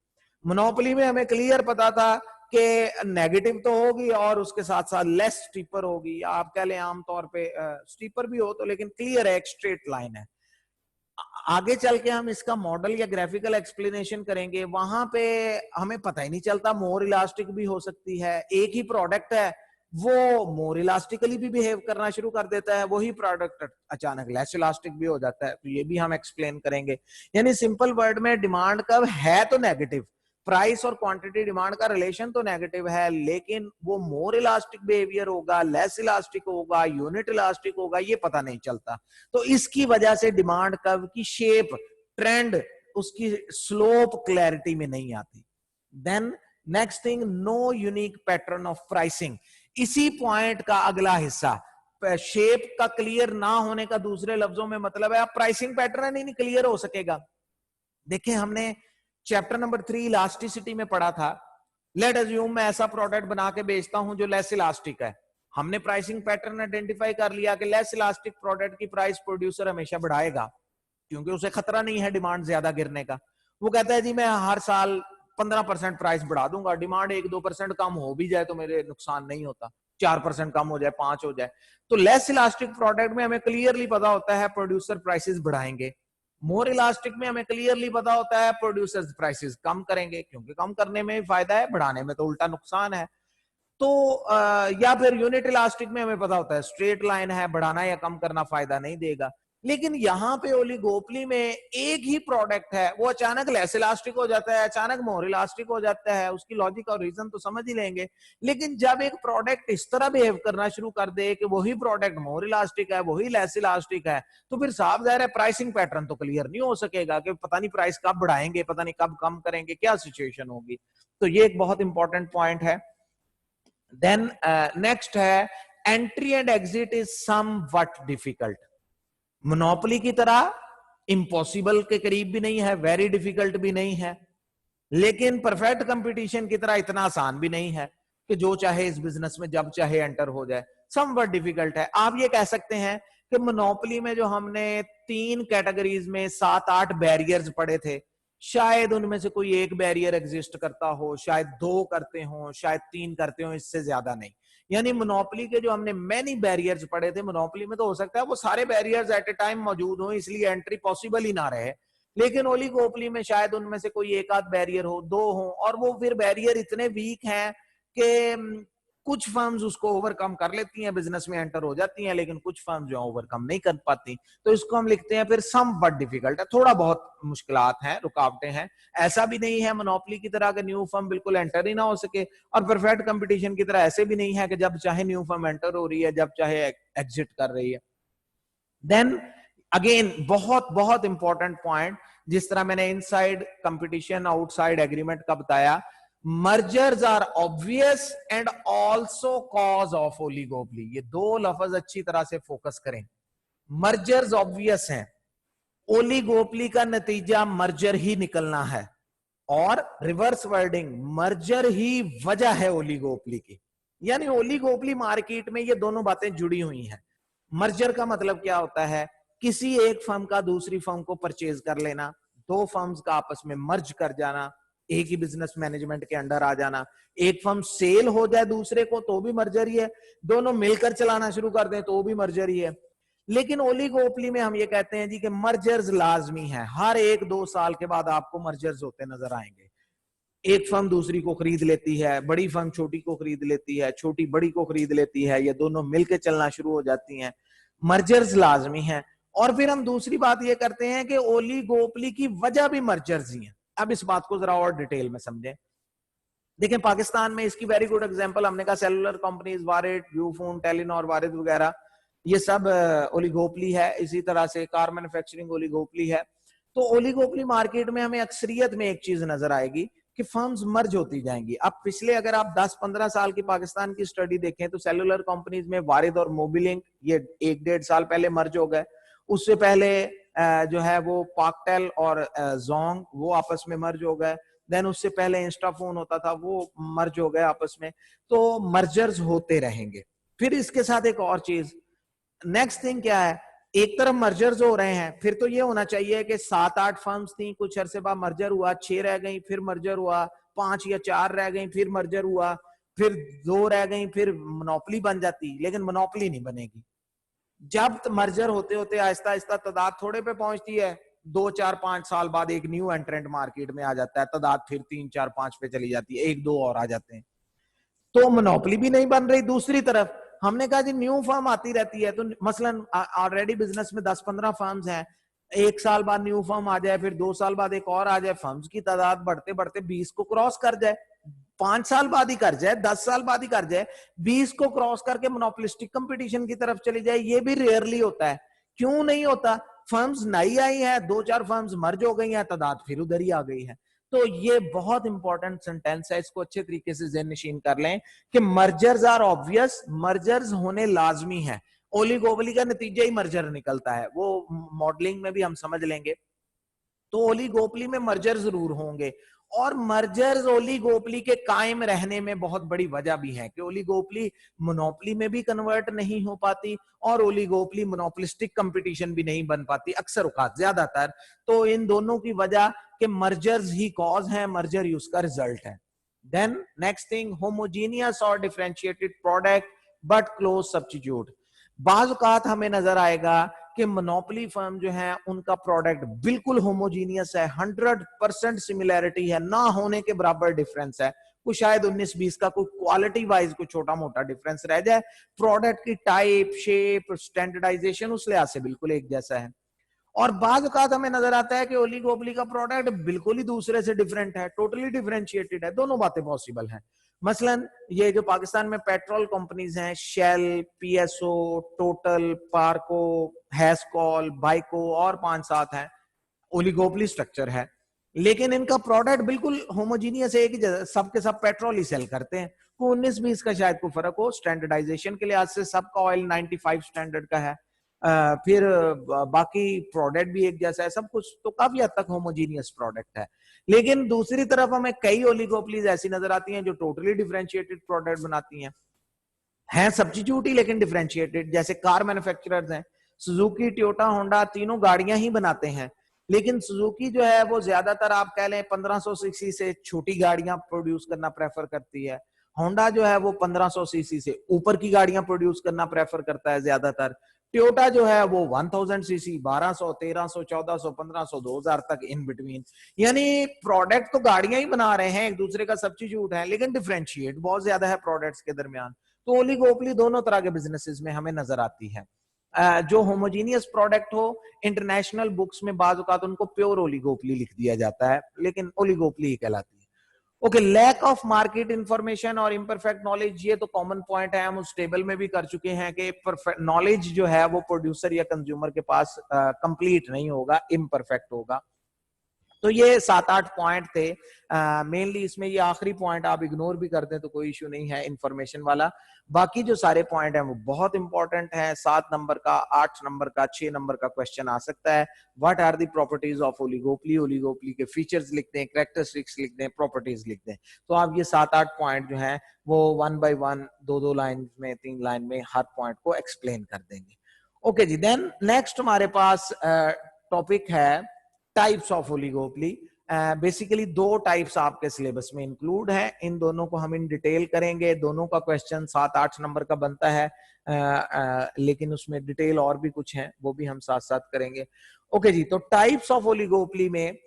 मोनोपोली में हमें क्लियर पता था कि नेगेटिव तो होगी और उसके साथ साथ लेस स्टीपर होगी, आप कह लें आमतौर पे स्टीपर भी हो तो, लेकिन क्लियर है, एक स्ट्रेट लाइन है। आगे चल के हम इसका मॉडल या ग्राफिकल एक्सप्लेनेशन करेंगे, वहां पे हमें पता ही नहीं चलता, मोर इलास्टिक भी हो सकती है। एक ही प्रोडक्ट है, वो मोर इलास्टिकली भी बिहेव करना शुरू कर देता है, वही प्रोडक्ट अचानक लेस इलास्टिक भी हो जाता है, तो ये भी हम एक्सप्लेन करेंगे। यानी सिंपल वर्ड में डिमांड कर्व है तो नेगेटिव, प्राइस और क्वांटिटी डिमांड का रिलेशन तो नेगेटिव है, लेकिन वो मोर इलास्टिक बिहेवियर होगा, लेस इलास्टिक होगा, यूनिट इलास्टिक होगा, ये पता नहीं चलता। तो इसकी वजह से डिमांड कर्व की शेप, ट्रेंड, उसकी स्लोप क्लैरिटी में नहीं आती। Then next thing, no unique pattern of pricing. इसी पॉइंट का अगला हिस्सा, शेप का क्लियर ना होने का दूसरे लफ्जों में मतलब है आप प्राइसिंग पैटर्न ही नहीं क्लियर हो सकेगा। देखिए हमने चैप्टर नंबर 3 इलास्टिसिटी में पढ़ा था, लेट अज्यूम मैं ऐसा प्रोडक्ट बना के बेचता हूं जो लेस इलास्टिक है। हमने प्राइसिंग पैटर्न आइडेंटिफाई कर लिया कि लेस इलास्टिक प्रोडक्ट की प्राइस प्रोड्यूसर हमेशा बढ़ाएगा क्योंकि उसे खतरा नहीं है डिमांड ज्यादा गिरने का। वो कहता है जी मैं हर साल 15% प्राइस बढ़ा दूंगा, डिमांड 1-2% कम हो भी जाए तो मेरे नुकसान नहीं होता, 4% कम हो जाए, 5 हो जाए। तो लेस इलास्टिक प्रोडक्ट में हमें क्लियरली पता होता है प्रोड्यूसर प्राइसेस बढ़ाएंगे। मोर इलास्टिक में हमें क्लियरली पता होता है प्रोड्यूसर्स प्राइसेस कम करेंगे, क्योंकि कम करने में फायदा है, बढ़ाने में तो उल्टा नुकसान है। तो या फिर यूनिट इलास्टिक में हमें पता होता है स्ट्रेट लाइन है, बढ़ाना या कम करना फायदा नहीं देगा। लेकिन यहाँ पे ओलिगोपोली में एक ही प्रोडक्ट है, वो अचानक लेस इलास्टिक हो जाता है, अचानक मोर इलास्टिक हो जाता है। उसकी लॉजिक और रीजन तो समझ ही लेंगे, लेकिन जब एक प्रोडक्ट इस तरह बिहेव करना शुरू कर दे कि वही प्रोडक्ट मोर इलास्टिक है, वही लेस इलास्टिक है, तो फिर साफ जाहिर है प्राइसिंग पैटर्न तो क्लियर नहीं हो सकेगा कि पता नहीं प्राइस कब बढ़ाएंगे, पता नहीं कब कम करेंगे, क्या सिचुएशन होगी। तो ये एक बहुत इंपॉर्टेंट पॉइंट है। देन नेक्स्ट है, entry and exit is somewhat difficult. Monopoly की तरह इम्पॉसिबल के करीब भी नहीं है, वेरी डिफिकल्ट भी नहीं है, लेकिन परफेक्ट कंपटीशन की तरह इतना आसान भी नहीं है कि जो चाहे इस बिजनेस में जब चाहे एंटर हो जाए। समवट डिफिकल्ट है। आप ये कह सकते हैं कि मोनोपोली में जो हमने 3 कैटेगरीज में 7-8 बैरियर्स पढ़े थे, शायद उनमें से कोई एक बैरियर एग्जिस्ट करता हो, शायद 2 करते हो, शायद 3 करते हो, इससे ज्यादा नहीं। यानी मोनोपोली के जो हमने मैनी बैरियर्स पढ़े थे, मोनोपोली में तो हो सकता है वो सारे बैरियर्स एट ए टाइम मौजूद हो, इसलिए एंट्री पॉसिबल ही ना रहे। लेकिन ओलिगोपोली में शायद उनमें से कोई एक आध बैरियर हो, 2 हो, और वो फिर बैरियर इतने वीक हैं कि कुछ फर्म्स उसको ओवरकम कर लेती हैं, बिजनेस में एंटर हो जाती हैं, लेकिन कुछ फर्म्स जो ओवरकम नहीं कर पाती। तो इसको हम लिखते हैं फिर सम बट डिफिकल्ट है, थोड़ा बहुत मुश्किलात हैं, रुकावटें हैं। ऐसा भी नहीं है मोनोपोली की तरह कि न्यू फर्म बिल्कुल एंटर ही ना हो सके, और परफेक्ट कंपटीशन की तरह ऐसे भी नहीं है कि जब चाहे न्यू फर्म एंटर हो रही है, जब चाहे एग्जिट कर रही है। देन अगेन बहुत बहुत इंपॉर्टेंट पॉइंट, जिस तरह मैंने इनसाइड कंपटीशन आउटसाइड एग्रीमेंट का बताया, mergers are obvious and also cause of oligopoly. ये 2 लफ्ज अच्छी तरह से फोकस करें। मर्जर्स ऑब्वियस हैं, ओलिगोपोली का नतीजा मर्जर ही निकलना है, और रिवर्स वर्डिंग, मर्जर ही वजह है ओलिगोपोली की। यानी ओलिगोपोली मार्केट में ये दोनों बातें जुड़ी हुई हैं। मर्जर का मतलब क्या होता है? किसी एक फर्म का दूसरी फर्म को परचेज कर लेना, 2 फर्म्स का आपस में मर्ज कर जाना, एक ही बिजनेस मैनेजमेंट के अंडर आ जाना। एक फर्म सेल हो जाए दूसरे को तो भी मर्जर ही है, दोनों मिलकर चलाना शुरू कर दें तो भी मर्जर ही है। लेकिन ओलिगोपोली में हम ये कहते हैं जी कि मर्जर्स लाजमी है, हर 1-2 साल के बाद आपको मर्जर्स होते नजर आएंगे। एक फर्म दूसरी को खरीद लेती है, बड़ी फर्म छोटी को खरीद लेती है, छोटी बड़ी को खरीद लेती है, ये दोनों मिलकर चलना शुरू हो जाती हैं। मर्जर्स लाजमी है। और फिर हम दूसरी बात ये करते हैं कि ओलिगोपोली की वजह भी मर्जर्स ही है। अब इस बात को जरा और डिटेल में समझें। देखें, पाकिस्तान में इसकी वेरी गुड एग्जांपल हमने कहा cellular companies, Warid, Ufone, Telenor, Warid वगैरह, ये सब ओलिगोपोली है। इसी तरह से कार मैन्युफैक्चरिंग ओलिगोपोली है। तो ओलिगोपोली मार्केट में हमें अक्सरियत में एक चीज नजर आएगी कि फर्म्स मर्ज होती जाएंगी। अब पिछले अगर आप 10-15 साल की पाकिस्तान की स्टडी देखें तो सेलुलर कंपनीज में वारिद और मोबिलिंक ये 1-1.5 साल पहले मर्ज हो गए। उससे पहले जो है वो पाकटेल और जोंग वो आपस में मर्ज हो गए। देन उससे पहले इंस्टाफोन होता था, वो मर्ज हो गए आपस में। तो मर्जर्स होते रहेंगे। फिर इसके साथ एक और चीज, नेक्स्ट थिंग क्या है, एक तरफ मर्जर्स हो रहे हैं, फिर तो ये होना चाहिए कि 7-8 फर्म्स थी, कुछ अरसे बाद मर्जर हुआ, 6 रह गई, फिर मर्जर हुआ, 5 या 4 रह गई, फिर मर्जर हुआ, फिर 2 रह गई, फिर मोनोपोली बन जाती। लेकिन मोनोपोली नहीं बनेगी। जब मर्जर होते होते आहिस्ता आहिस्ता तादाद थोड़े पे पहुंचती है, 2-4-5 साल बाद एक न्यू एंट्रेंट मार्केट में आ जाता है, तादाद फिर 3-4-5 पे चली जाती है, 1-2 और आ जाते हैं, तो मोनोपोली भी नहीं बन रही। दूसरी तरफ हमने कहा जी न्यू फर्म आती रहती है, तो मसलन ऑलरेडी बिजनेस में 10-15 फर्म्स हैं, 1 साल बाद न्यू फर्म आ जाए, फिर 2 साल बाद एक और आ जाए, फर्म्स की तादाद बढ़ते बढ़ते 20 को क्रॉस कर जाए, 5 साल बाद ही कर जाए, 10 साल बाद ही कर जाए, 20 को क्रॉस करके मोनोपोलिस्टिक कंपटीशन की तरफ चली जाए, ये भी रेयरली होता है। क्यों नहीं होता? फर्म्स नई आई है, 2-4 फर्म्स मर्ज हो गई हैं, तादाद फिर उधर ही आ गई है। तो ये बहुत इंपॉर्टेंट सेंटेंस है, इसको अच्छे तरीके से ज़हन नशीन कर लें कि मर्जर्स आर ऑब्वियस, मर्जर्स होने लाजमी है। ओलिगोपोली का नतीजा ही मर्जर निकलता है, वो मॉडलिंग में भी हम समझ लेंगे। तो ओलिगोपोली में मर्जर जरूर होंगे, और मर्जर्स ओलिगोपोली के कायम रहने में बहुत बड़ी वजह भी है कि ओलिगोपोली मोनोपोली में भी कन्वर्ट नहीं हो पाती, और ओलिगोपोली मोनोपोलिस्टिक कंपटीशन भी नहीं बन पाती अक्सर औकात, ज्यादातर। तो इन दोनों की वजह के मर्जर्स ही कॉज है, मर्जर ही उसका रिजल्ट है। देन नेक्स्ट थिंग, होमोजीनियस और differentiated product but close substitute. बाज़ औक़ात हमें नजर आएगा कि मोनोपोली फर्म जो है उनका प्रोडक्ट बिल्कुल होमोजीनियस है, 100% सिमिलैरिटी है, ना होने के बराबर डिफरेंस है, कुछ शायद 19-20 का कोई क्वालिटी वाइज कोई छोटा मोटा डिफरेंस रह जाए, प्रोडक्ट की टाइप, शेप, स्टैंडर्डाइजेशन उस लिहाज से बिल्कुल एक जैसा है। और बाज़ औक़ात हमें नजर आता है कि ओलिगोपोली का प्रोडक्ट बिल्कुल ही दूसरे से डिफरेंट है, टोटली डिफरेंशिएटेड है। दोनों बातें पॉसिबल हैं। मसलन ये जो पाकिस्तान में पेट्रोल कंपनीज हैं, शेल, पीएसओ, टोटल, पार्को, हैस्कॉल, बाइको और 5-7 हैं, ओलिगोपोली स्ट्रक्चर है, लेकिन इनका प्रोडक्ट बिल्कुल होमोजीनियस है, एक ही जैसा, सब के सब पेट्रोल ही सेल करते हैं। को 19-20 का शायद कोई फर्क हो, स्टैंडर्डाइजेशन के लिहाज से सबका ऑयल 95 स्टैंडर्ड का है, फिर बाकी प्रोडक्ट भी एक जैसा है, सब कुछ तो काफी हद तक होमोजीनियस प्रोडक्ट है। लेकिन दूसरी तरफ हमें कई ओलिगोपोलीज ऐसी नजर आती हैं जो टोटली डिफरेंशिएटेड प्रोडक्ट बनाती हैं सब्स्टिट्यूट ही लेकिन डिफरेंशिएटेड। जैसे कार मैन्युफैक्चरर्स हैं, सुजुकी, टोयोटा, होंडा, तीनों गाड़ियां ही बनाते हैं, लेकिन सुजुकी जो है वो ज्यादातर आप कह लें 1500 सीसी से छोटी गाड़ियां प्रोड्यूस करना प्रेफर करती है। होंडा जो है वो 1500 सीसी से ऊपर की गाड़ियां प्रोड्यूस करना प्रेफर करता है ज्यादातर। टोयोटा जो है वो 1000 सीसी, 1200, 1300, 1400, 1500, 2000 तक इन बिटवीन। यानी प्रोडक्ट तो गाड़ियां ही बना रहे हैं, एक दूसरे का सब्स्टिट्यूट है, लेकिन डिफरेंशिएट बहुत ज्यादा है प्रोडक्ट्स के दरमियान। तो ओलिगोपोली दोनों तरह के बिजनेसेस में हमें नजर आती है। जो होमोजीनियस प्रोडक्ट हो, इंटरनेशनल बुक्स में बाज़ औक़ात उनको प्योर ओलिगोपोली लिख दिया जाता है, लेकिन ओलिगोपोली ही कहलाती है। Okay, lack of market information और इम्परफेक्ट नॉलेज, ये तो कॉमन पॉइंट है, हम उस टेबल में भी कर चुके हैं कि परफेक्ट नॉलेज जो है वो प्रोड्यूसर या कंज्यूमर के पास कंप्लीट नहीं होगा, इम्परफेक्ट होगा। तो ये 7-8 पॉइंट थे मेनली। इसमें ये आखिरी पॉइंट आप इग्नोर भी कर दें तो कोई इश्यू नहीं है, इंफॉर्मेशन वाला। बाकी जो सारे पॉइंट हैं वो बहुत इंपॉर्टेंट हैं। 7 नंबर का, 8 नंबर का, 6 नंबर का क्वेश्चन आ सकता है। What are the properties of oligopoly, oligopoly के फीचर्स लिख दें, कैरेक्टरिस्टिक्स लिख दें, प्रॉपर्टीज लिख दें। तो आप ये 7-8 पॉइंट जो हैं वो 1 बाय 1, 2-2 लाइन में, 3 लाइन में हर पॉइंट को एक्सप्लेन कर देंगे। ओके जी, देन नेक्स्ट हमारे पास टॉपिक है types of oligopoly. Basically 2 types आपके सिलेबस में इंक्लूड है, इन दोनों को हम इन डिटेल करेंगे। दोनों का क्वेश्चन 7-8 नंबर का बनता है, लेकिन उसमें डिटेल और भी कुछ है, वो भी हम साथ साथ करेंगे। ओके जी, तो टाइप्स ऑफ ओलिगोपोली में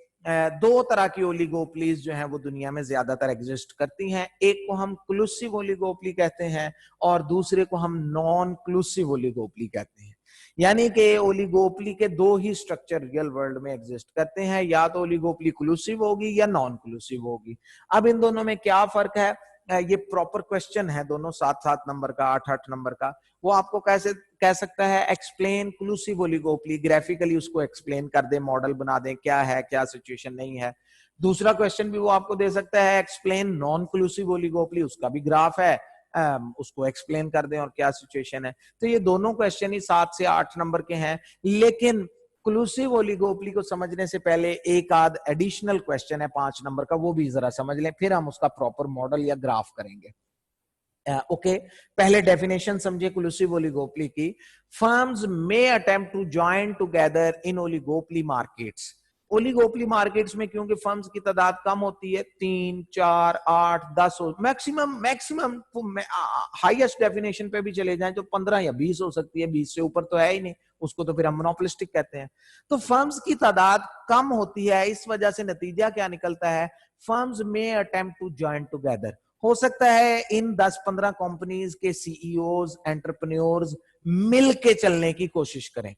2 तरह की ओलिगोपोलीज जो हैं वो दुनिया में ज्यादातर एग्जिस्ट करती हैं। एक को हम क्लूसिव ओलिगोपोली कहते हैं और दूसरे को हम नॉन क्लूसिव ओलिगोपोली कहते हैं। यानी कि ओलिगोपोली के 2 ही स्ट्रक्चर रियल वर्ल्ड में एग्जिस्ट करते हैं, या तो ओलिगोपोली क्लूसिव होगी या नॉन क्लूसिव होगी। अब इन दोनों में क्या फर्क है, ये प्रॉपर क्वेश्चन है दोनों, 7-7 नंबर का, 8-8 नंबर का। वो आपको कैसे कह सकता है, एक्सप्लेन क्लूसिव ओलिगोपोली, ग्राफिकली उसको एक्सप्लेन कर दे, मॉडल बना दे, क्या है क्या सिचुएशन नहीं है। दूसरा क्वेश्चन भी वो आपको दे सकता है, एक्सप्लेन नॉन क्लूसिव ओलिगोपोली, उसका भी ग्राफ है, उसको एक्सप्लेन कर दें और क्या सिचुएशन है। तो ये दोनों क्वेश्चन ही 7 से 8 नंबर के हैं। लेकिन क्लूसिव ओलिगोपोली को समझने से पहले एक आध एडिशनल क्वेश्चन है 5 नंबर का, वो भी जरा समझ लें, फिर हम उसका प्रॉपर मॉडल या ग्राफ करेंगे। ओके, पहले डेफिनेशन समझिए क्लूसिव ओलिगोपोली की। Firms may attempt to join together in oligopoly markets. Oligopoly markets में क्योंकि फर्म्स की तादाद कम होती है, 3, 4, 8, 10, मैक्सिमम हाईएस्ट डेफिनेशन पे भी चले जाएं तो 15 या 20 हो सकती है, 20 से ऊपर तो है ही नहीं, उसको तो फिर हम मोनोपोलिस्टिक कहते हैं। तो फर्म्स की तादाद कम होती है, इस वजह से नतीजा क्या निकलता है, firms may attempt to join together. हो सकता है इन 10-15 कंपनीज के सीईओज, एंटरप्रेन्योर्स मिल के चलने की कोशिश करें।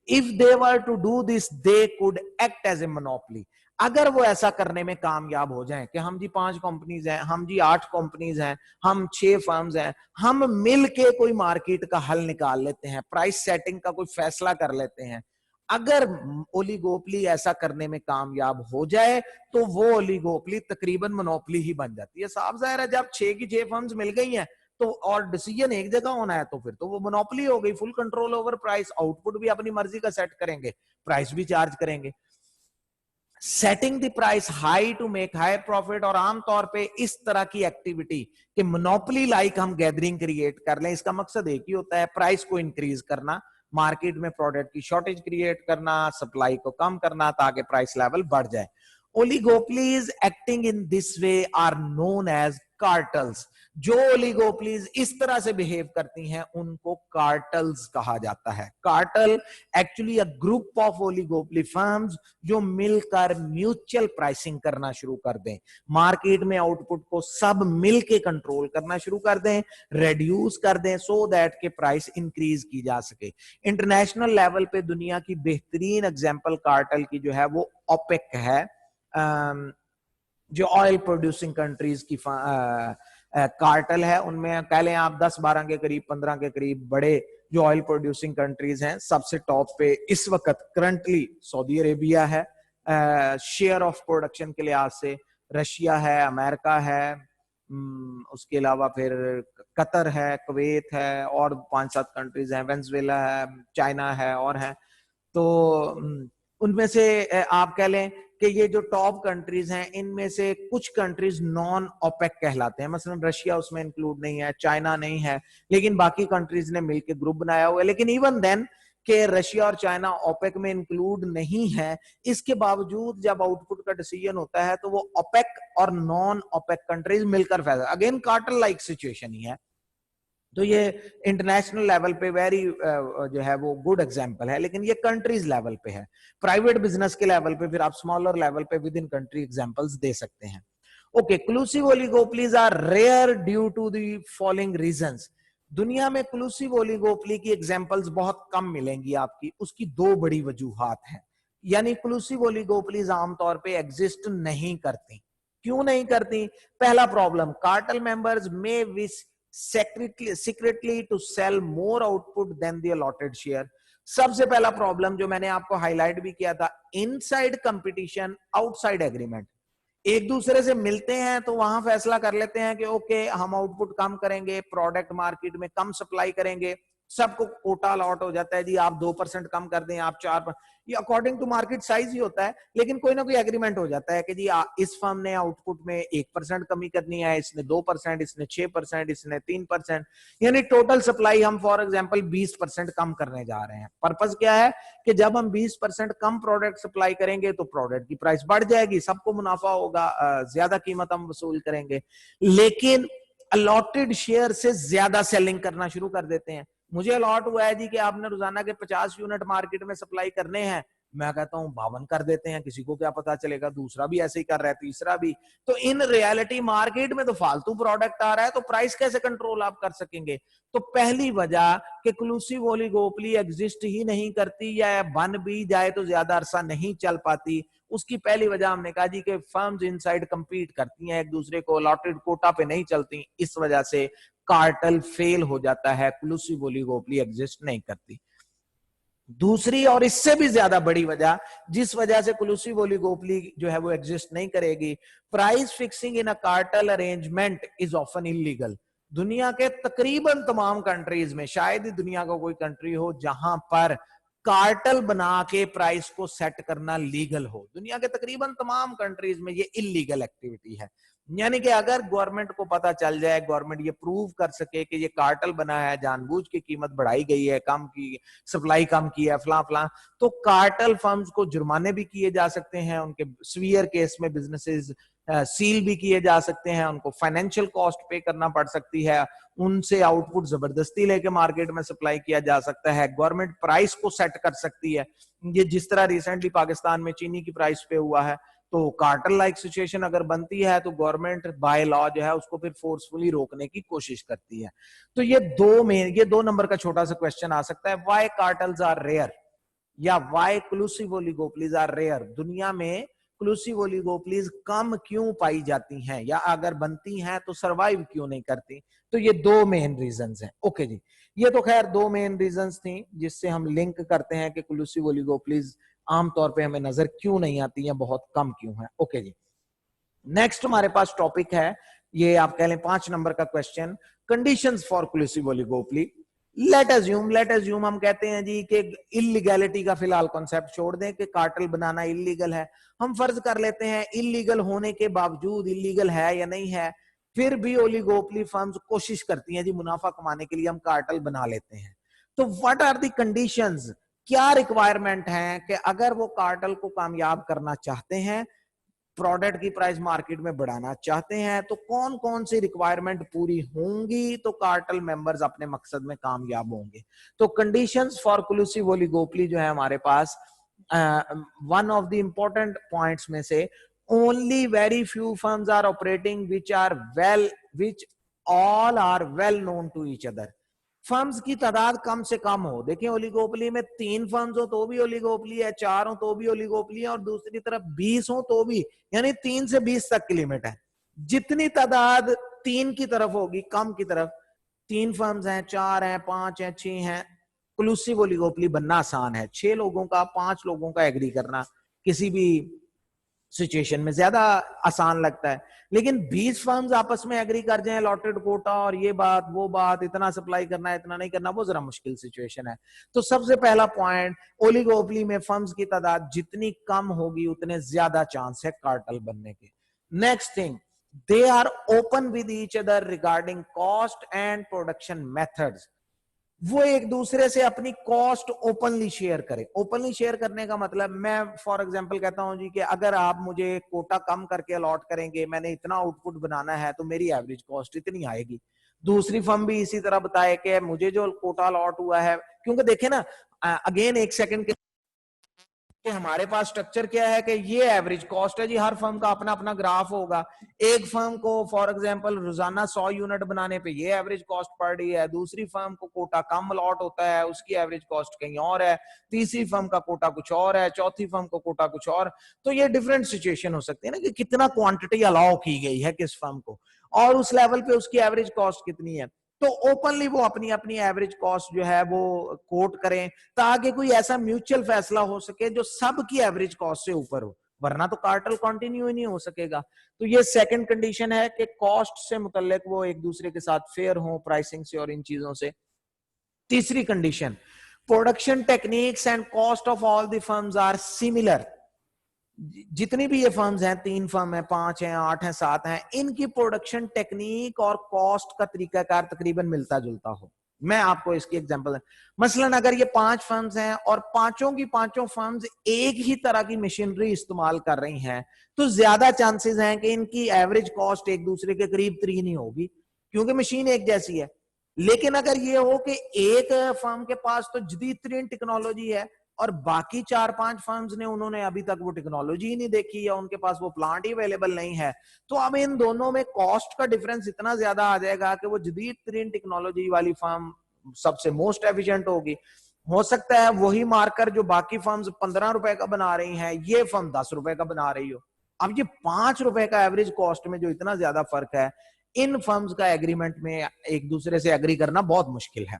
If they were to do this, they could act as a monopoly. अगर वो ऐसा करने में कामयाब हो जाएं कि हम जी 5 कंपनीज हैं, हम जी 8 कंपनीज हैं, हम 6 फर्म्स हैं, हम मिल के कोई मार्केट का हल निकाल लेते हैं, प्राइस सेटिंग का कोई फैसला कर लेते हैं। अगर ओलिगोपोली ऐसा करने में कामयाब हो जाए तो वो ओलिगोपोली तकरीबन मोनोपोली ही बन जाती है। साफ जाहिर है, जब 6 की 6 फर्म्स मिल गई हैं तो और डिसीजन एक जगह होना है तो फिर तो वो मोनोपोली हो गई, full control over price, output भी अपनी मर्जी का सेट करेंगे, प्राइस भी चार्ज करेंगे। Setting the price high to make high profit, और आमतौर पे इस तरह की एक्टिविटी कि मोनोपोली लाइक हम गैदरिंग क्रिएट कर लें, इसका मकसद एक ही होता है, प्राइस को इंक्रीज करना, मार्केट में प्रोडक्ट की शॉर्टेज क्रिएट करना, सप्लाई को कम करना ताकि प्राइस लेवल बढ़ जाए। Oligopolies acting in this way are known as cartels. जो ओलिगोपोलीज इस तरह से बिहेव करती हैं उनको कार्टल्स कहा जाता है। Cartel actually a group of oligopoly firms जो मिलकर म्यूचुअल प्राइसिंग करना शुरू कर दें, मार्केट में आउटपुट को सब मिलके कंट्रोल करना शुरू कर दें, रेड्यूस कर दें, सो दैट के प्राइस इंक्रीज की जा सके। इंटरनेशनल लेवल पे दुनिया की बेहतरीन एग्जांपल कार्टल की जो है वो ओपेक है, जो ऑयल प्रोड्यूसिंग कंट्रीज की कार्टल है। उनमें कह लें आप 10-12 के करीब, 15 के करीब बड़े जो ऑयल प्रोड्यूसिंग कंट्रीज हैं। सबसे टॉप पे इस वक्त करंटली सऊदी अरेबिया है, शेयर ऑफ प्रोडक्शन के लिहाज से रशिया है, अमेरिका है, उसके अलावा फिर कतर है, कुवैत है, और 5-7 कंट्रीज हैं, वेनेजुएला है, चाइना है और है। तो उनमें से आप कह लें कि ये जो टॉप कंट्रीज हैं इनमें से कुछ कंट्रीज नॉन ओपेक कहलाते हैं, मसलन रशिया उसमें इंक्लूड नहीं है, चाइना नहीं है, लेकिन बाकी कंट्रीज ने मिलकर ग्रुप बनाया हुआ है। लेकिन इवन देन कि रशिया और चाइना ओपेक में इंक्लूड नहीं है, इसके बावजूद जब आउटपुट का डिसीजन होता है तो वो ओपेक और नॉन ओपेक कंट्रीज मिलकर फैसला, अगेन कार्टेल लाइक सिचुएशन ही है। तो ये इंटरनेशनल लेवल पे वेरी जो है वो गुड एग्जांपल है, लेकिन ये कंट्रीज लेवल पे है। प्राइवेट बिजनेस के लेवल पे फिर आप स्मॉलर लेवल पे विद इन कंट्री एग्जांपल्स दे सकते हैं। Okay, collusive oligopolies are rare due to the following reasons. दुनिया में क्लूसिव ओलिगोपोली की एग्जांपल्स बहुत कम मिलेंगी आपकी, उसकी दो बड़ी वजूहात हैं। यानी क्लूसिव ओलिगोपोलीज आमतौर पे एग्जिस्ट नहीं करती। क्यों नहीं करती? पहला प्रॉब्लम, कार्टेल मेंबर्स में wish secretly to sell more output than the allotted share। सबसे पहला प्रॉब्लम जो मैंने आपको हाईलाइट भी किया था, इनसाइड कंपटीशन आउटसाइड एग्रीमेंट। एक दूसरे से मिलते हैं तो वहां फैसला कर लेते हैं कि ओके हम आउटपुट कम करेंगे, प्रोडक्ट मार्केट में कम सप्लाई करेंगे, सबको कोटा अलॉट हो जाता है जी, आप 2% कम कर दें, आप 4%, ये अकॉर्डिंग टू मार्केट साइज ही होता है, लेकिन कोई ना कोई एग्रीमेंट हो जाता है कि जी इस फर्म ने आउटपुट में 1% कमी करनी है, इसने 2%, इसने 6%, इसने 3%, यानी टोटल सप्लाई हम फॉर एग्जांपल 20% कम करने जा रहे हैं। पर्पस क्या है कि जब हम 20% कम प्रोडक्ट सप्लाई करेंगे तो प्रोडक्ट की प्राइस बढ़ जाएगी, सबको मुनाफा होगा, ज्यादा कीमत हम वसूल करेंगे, लेकिन अलॉटेड शेयर से ज्यादा सेलिंग करना शुरू कर देते हैं। मुझे अलॉट हुआ है जी कि आपने रोजाना के 50 यूनिट मार्केट में सप्लाई करने हैं, मैं कहता हूं 52 कर देते हैं, किसी को क्या पता चलेगा, दूसरा भी ऐसे ही कर रहा है, तीसरा भी। तो इन रियलिटी मार्केट में तो फालतू प्रोडक्ट आ रहा है, तो प्राइस कैसे कंट्रोल आप कर सकेंगे? तो पहली वजह कि क्लूसिव ओलिगोपोली एग्जिस्ट ही नहीं करती, या बन भी जाए तो ज्यादा अरसा नहीं चल पाती। उसकी पहली वजह हमने कहा जी कि फर्म्स इनसाइड कंपीट करती हैं एक दूसरे को, अलॉटेड कोटा पे नहीं चलती, इस वजह से कार्टेल फेल हो जाता है, क्लूसिव ओलिगोपोली एग्जिस्ट नहीं करती। दूसरी और इससे भी ज्यादा बड़ी वजह जिस वजह से क्लूसिव ओलिगोपोली जो है वो एग्जिस्ट नहीं करेगी, price fixing in a cartel arrangement is often illegal. दुनिया के तकरीबन तमाम कंट्रीज में, शायद ही दुनिया का कोई कंट्री हो जहां पर कार्टेल बना के प्राइस को सेट करना लीगल हो। दुनिया के तकरीबन तमाम कंट्रीज में ये इलीगल एक्टिविटी है। यानी कि अगर गवर्नमेंट को पता चल जाए, गवर्नमेंट ये प्रूव कर सके कि ये कार्टेल बना है, जानबूझ के कीमत बढ़ाई गई है, कम की सप्लाई कम की है, फला फला, तो कार्टेल फर्म्स को जुर्माने भी किए जा सकते हैं, उनके स्वीयर केस में बिजनेसेस सील भी किए जा सकते हैं, उनको फाइनेंशियल कॉस्ट पे करना पड़ सकती है, उनसे आउटपुट जबरदस्ती लेके मार्केट में सप्लाई किया जा सकता है, गवर्नमेंट प्राइस को सेट कर सकती है। ये जिस तरह रिसेंटली पाकिस्तान में चीनी की प्राइस पे हुआ है, तो कार्टेल लाइक सिचुएशन अगर बनती है तो गवर्नमेंट बाय लॉ जो है उसको फिर फोर्सफुली रोकने की कोशिश करती है। तो ये दो नंबर का छोटा सा क्वेश्चन आ सकता है, व्हाई कार्टेल्स आर रेयर या व्हाई क्लूसिव ओलिगोपोलीज आर रेयर। दुनिया में क्लूसिव ओलिगोपोलीज कम क्यों पाई जाती हैं, या अगर बनती हैं तो सरवाइव क्यों नहीं करती? तो ये दो मेन रीजंस हैं। ओके जी, ये तो खैर दो मेन रीजंस थी जिससे हम लिंक करते हैं कि क्लूसिव ओलिगोपोलीज आमतौर पे हमें नजर क्यों नहीं आती है, बहुत कम क्यों है। ओके जी, नेक्स्ट हमारे पास टॉपिक है, ये आप कह लें 5 नंबर का question, conditions for collusive oligopoly. Let assume हम कहते हैं जी कि इलीगैलिटी का फिलहाल कॉन्सेप्ट छोड़ दें कि कार्टेल बनाना इलीगल है, हम फर्ज कर लेते हैं इलीगल होने के बावजूद, इलीगल है या नहीं है, फिर भी ओलिगोपोली फर्म्स कोशिश करती हैं जी मुनाफा कमाने के लिए, हम कार्टेल बना लेते हैं। तो व्हाट आर द कंडीशंस, क्या रिक्वायरमेंट है कि अगर वो कार्टेल को कामयाब करना चाहते हैं, प्रोडक्ट की प्राइस मार्केट में बढ़ाना चाहते हैं, तो कौन कौन सी रिक्वायरमेंट पूरी होंगी तो कार्टेल मेंबर्स अपने मकसद में कामयाब होंगे? तो कंडीशंस फॉर क्लूसिव ओलिगोपोली जो है हमारे पास, one of the important points में से, only very few firms are operating which all are well known to each other. Firms की तादाद कम से कम हो। देखिए ओलिगोपोली में 3 फर्म्स हो तो भी ओलिगोपोली है, 4 हो तो भी ओलिगोपोली है, और दूसरी तरफ 20 हो तो भी, यानी 3 से 20 तक की लिमिट है। जितनी तादाद 3 की तरफ होगी, कम की तरफ, 3 फर्म्स हैं, 4 हैं, 5 हैं, 6 हैं, क्लूसिव ओलिगोपोली बनना आसान है। 6 लोगों का, 5 लोगों का एग्री करना किसी भी सिचुएशन में ज्यादा आसान लगता है, लेकिन 20 फर्म्स आपस में एग्री कर जाएं अलॉटेड कोटा और ये बात वो बात, इतना सप्लाई करना है इतना नहीं करना, वो जरा मुश्किल सिचुएशन है। तो सबसे पहला पॉइंट, ओलिगोपोली में फर्म्स की तादाद जितनी कम होगी उतने ज्यादा चांस है कार्टेल बनने के। Next thing, they are open with each other regarding cost and production methods. वो एक दूसरे से अपनी कॉस्ट ओपनली शेयर करें। ओपनली शेयर करने का मतलब, मैं फॉर एग्जांपल कहता हूं जी कि अगर आप मुझे कोटा कम करके अलॉट करेंगे, मैंने इतना आउटपुट बनाना है तो मेरी एवरेज कॉस्ट इतनी आएगी। दूसरी फर्म भी इसी तरह बताए कि मुझे जो कोटा अलॉट हुआ है, क्योंकि देखे ना, अगेन एक सेकंड के कि हमारे पास स्ट्रक्चर क्या है कि ये एवरेज कॉस्ट है जी, हर फर्म का अपना अपना ग्राफ होगा। एक फर्म को फॉर एग्जांपल रोजाना 100 यूनिट बनाने पे ये एवरेज कॉस्ट पड़ रही है, दूसरी फर्म को कोटा कम अलॉट होता है, उसकी एवरेज कॉस्ट कहीं और है, तीसरी फर्म का कोटा कुछ और है, चौथी फर्म को कोटा कुछ और। तो ये डिफरेंट सिचुएशन हो सकती है ना, कि कितना क्वांटिटी अलाउ की गई है किस फर्म को, और उस लेवल पे उसकी एवरेज कॉस्ट कितनी है। तो ओपनली वो अपनी अपनी एवरेज कॉस्ट जो है वो कोट करें, ताकि कोई ऐसा म्यूचुअल फैसला हो सके जो सबकी एवरेज कॉस्ट से ऊपर हो, वरना तो कार्टेल कंटिन्यू ही नहीं हो सकेगा। तो ये सेकंड कंडीशन है कि कॉस्ट से मुतल्लिक वो एक दूसरे के साथ फेयर हो, प्राइसिंग से और इन चीजों से। तीसरी condition, production techniques and cost of all the firms are similar. जितनी भी ये फर्म्स हैं, 3 फर्म है, 5 हैं, 8 हैं, 7 हैं, इनकी प्रोडक्शन टेक्निक और कॉस्ट का तरीकाकार तकरीबन मिलता जुलता हो। मैं आपको इसकी एग्जांपल, मसलन अगर ये 5 फर्म्स हैं और पांचों की पांचों फर्म्स एक ही तरह की मशीनरी इस्तेमाल कर रही हैं, तो ज्यादा चांसेस हैं कि इनकी एवरेज कॉस्ट एक दूसरे के करीब तरीन ही होगी, क्योंकि मशीन एक जैसी है। लेकिन अगर ये हो कि एक फर्म के पास तो जदीद तरीन टेक्नोलॉजी है और बाकी 4-5 फर्म्स ने, उन्होंने अभी तक वो टेक्नोलॉजी ही नहीं देखी, या उनके पास वो प्लांट ही अवेलेबल नहीं है, तो अब इन दोनों में कॉस्ट का डिफरेंस इतना ज्यादा आ जाएगा कि वो जदीद तरीन टेक्नोलॉजी वाली फर्म सबसे मोस्ट एफिशिएंट होगी। हो सकता है वही मार्कर जो बाकी फर्म्स 15 रुपए का बना रही हैं, ये फर्म 10 रुपए का बना रही हो। अब ये 5 रुपए का एवरेज कॉस्ट में जो इतना ज्यादा फर्क है, इन फर्म्स का एग्रीमेंट में एक दूसरे से एग्री करना बहुत मुश्किल है।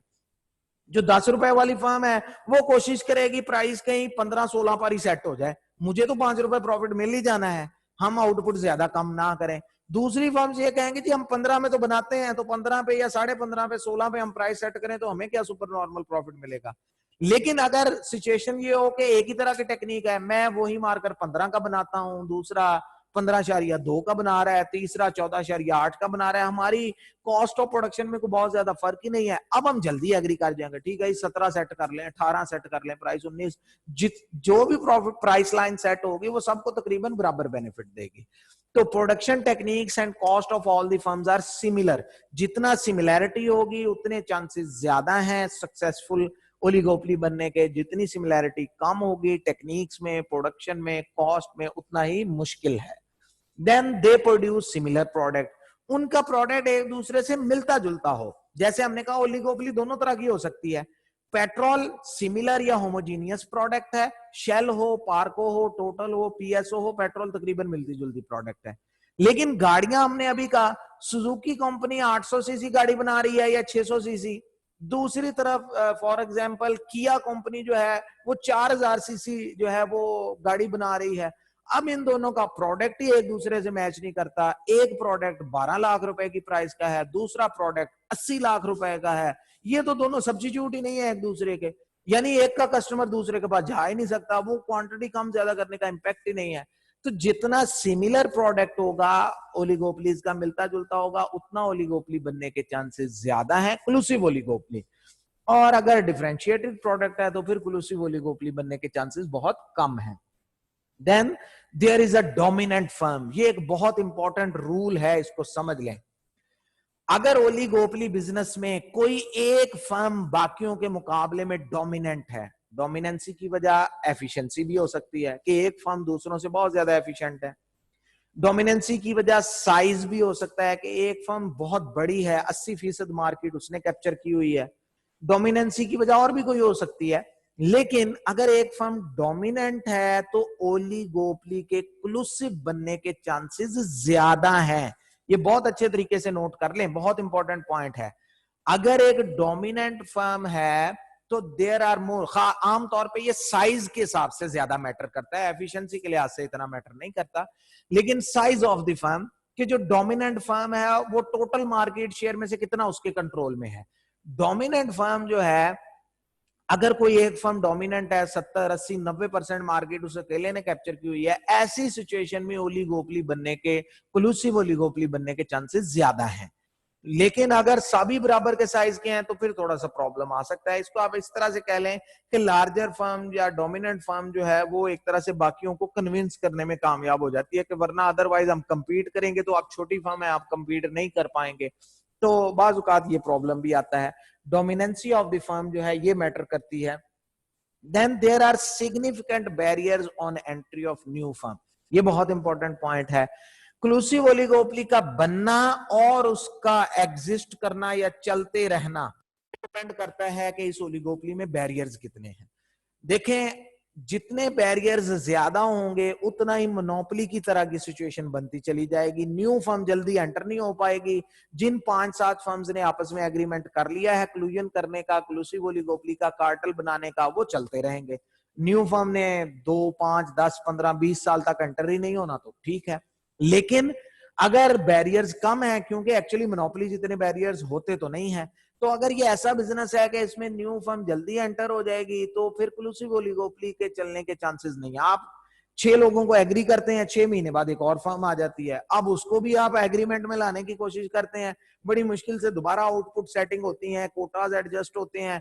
जो 10 रुपए वाली फर्म है वो कोशिश करेगी प्राइस कहीं 15-16 पर ही सेट हो जाए, मुझे तो 5 रुपए प्रॉफिट मिल ही जाना है, हम आउटपुट ज्यादा कम ना करें। दूसरी फर्म्स ये कहेंगे जी हम 15 में तो बनाते हैं, तो 15 पे या 15.5 पे, 16 पे हम प्राइस सेट करें तो हमें क्या सुपर नॉर्मल प्रॉफिट मिलेगा। लेकिन अगर सिचुएशन ये हो कि एक ही तरह की टेक्निक है, मैं वही मार्कर 15 का बनाता हूं, दूसरा 15.2 का बना रहा है, तीसरा 14.8 का बना रहा है, हमारी कॉस्ट ऑफ प्रोडक्शन में कोई बहुत ज्यादा फर्क ही नहीं है, अब हम जल्दी एग्री कर जाएंगे, ठीक है 17 सेट कर लें, 18 सेट कर लें, प्राइस 19, जो भी प्रॉफिट प्राइस लाइन सेट होगी वो सबको तकरीबन बराबर बेनिफिट देगी। तो production techniques and cost of all the firms are similar. जितना सिमिलैरिटी होगी उतने चांसेस ज्यादा हैं सक्सेसफुल ओलिगोपोली बनने के, जितनी सिमिलैरिटी कम होगी टेक्निक्स में, प्रोडक्शन में, कॉस्ट में, उतना ही मुश्किल है। Then they produce similar product, उनका प्रोडक्ट एक दूसरे से मिलता जुलता हो। जैसे हमने कहा ओलिगोपोली दोनों तरह की हो सकती है, पेट्रोल सिमिलर या होमोजीनियस प्रोडक्ट है, शेल हो, पार्को हो, टोटल हो, पीएसओ हो, पेट्रोल तकरीबन मिलती जुलती प्रोडक्ट है। लेकिन गाड़ियां हमने अभी कहा सुजुकी कंपनी 800 सीसी गाड़ी बना रही है या 600 सीसी, दूसरी तरफ फॉर एग्जांपल किया कंपनी जो है वो 4000 सीसी जो है वो गाड़ी बना रही है। अब इन दोनों का प्रोडक्ट ही एक दूसरे से मैच नहीं करता, एक प्रोडक्ट 12 लाख रुपए की प्राइस का है, दूसरा प्रोडक्ट 80 लाख रुपए का है, ये तो दोनों सब्स्टिट्यूट ही नहीं है एक दूसरे के, यानी एक का कस्टमर दूसरे के पास जा ही नहीं सकता, वो क्वांटिटी कम ज्यादा करने का इंपैक्ट ही नहीं है। तो जितना सिमिलर प्रोडक्ट होगा ओलिगोपोलीज का मिलता जुलता होगा, उतना ओलिगोपोली बनने के चांसेस ज्यादा हैं, क्लूसिव ओलिगोपोली। और अगर डिफरेंशिएटेड प्रोडक्ट है तो फिर क्लूसिव ओलिगोपोली बनने के चांसेस बहुत कम हैं। Then there is a dominant firm, ये एक बहुत इंपॉर्टेंट रूल है, इसको समझ लें। अगर ओलिगोपोली बिजनेस में कोई एक फर्म बाकियों के मुकाबले में डोमिनेंट है, डोमिनेंसी की वजह एफिशिएंसी भी हो सकती है कि एक फर्म दूसरों से बहुत ज्यादा एफिशिएंट है, डोमिनेंसी की वजह साइज भी हो सकता है कि एक फर्म बहुत बड़ी है, 80% मार्केट उसने कैप्चर की हुई है, डोमिनेंसी की वजह और भी कोई हो सकती है। लेकिन अगर एक फर्म डोमिनेंट है तो ओलिगोपोली के क्लूसिव बनने के चांसेस ज्यादा हैं, ये बहुत अच्छे तरीके से नोट कर लें, बहुत इंपॉर्टेंट पॉइंट है। अगर एक डोमिनेंट फर्म है तो देयर आर मोर, आमतौर पे ये साइज के हिसाब से ज्यादा मैटर करता है, एफिशिएंसी के लिहाज से इतना मैटर नहीं करता, लेकिन साइज ऑफ द फर्म कि जो डोमिनेंट फर्म है वो टोटल मार्केट शेयर में से कितना उसके कंट्रोल में है। डोमिनेंट फर्म जो है, अगर कोई एक फर्म डोमिनेंट है, 70, 80, 90% मार्केट उसे अकेले ने कैप्चर की हुई है, ऐसी सिचुएशन में ओलिगोपोली बनने के, क्लूसिव ओलिगोपोली बनने के चांसेस ज्यादा हैं। लेकिन अगर सभी बराबर के साइज के हैं तो फिर थोड़ा सा प्रॉब्लम आ सकता है। इसको आप इस तरह से कह लें कि लार्जर फर्म या डोमिनेंट फर्म जो है वो एक तरह से बाकियों को कन्विंस करने में कामयाब हो जाती है कि वरना अदरवाइज हम कंपीट करेंगे तो आप छोटी फर्म है, आप कंपीट नहीं कर पाएंगे। तो बाज़ औक़ात ये प्रॉब्लम भी आता है। डोमिनेंसी ऑफ द फर्म जो है ये मैटर करती है। Then there are significant barriers on entry of new firm. ये बहुत इंपॉर्टेंट पॉइंट है। क्लूसिव ओलिगोपोली का बनना और उसका एग्जिस्ट करना या चलते रहना डिपेंड करता है कि इस ओलिगोपोली में बैरियर्स कितने हैं। देखें, जितने बैरियर्स ज्यादा होंगे उतना ही मोनोपोली की तरह की सिचुएशन बनती चली जाएगी। न्यू फर्म जल्दी एंटर नहीं हो पाएगी। जिन 5-7 फर्म्स ने आपस में एग्रीमेंट कर लिया है क्लूजन करने का, क्लूसिव ओलिगोपोली का, कार्टेल बनाने का, वो चलते रहेंगे। न्यू फर्म ने 2, 5, 10, 15, 20 साल तक एंटर ही नहीं होना तो ठीक है। लेकिन अगर बैरियर्स कम है, क्योंकि एक्चुअली मोनोपोली जितने बैरियर्स होते तो नहीं है, तो अगर ये ऐसा बिजनेस है कि इसमें न्यू फर्म जल्दी एंटर हो जाएगी तो फिर क्लूसिव ओलिगोपोली के चलने के चांसेस नहीं है। आप 6 लोगों को एग्री करते हैं, 6 महीने बाद एक और फर्म आ जाती है, अब उसको भी आप एग्रीमेंट में लाने की कोशिश करते हैं, बड़ी मुश्किल से दोबारा आउटपुट सेटिंग होती है, कोटाज एडजस्ट होते हैं,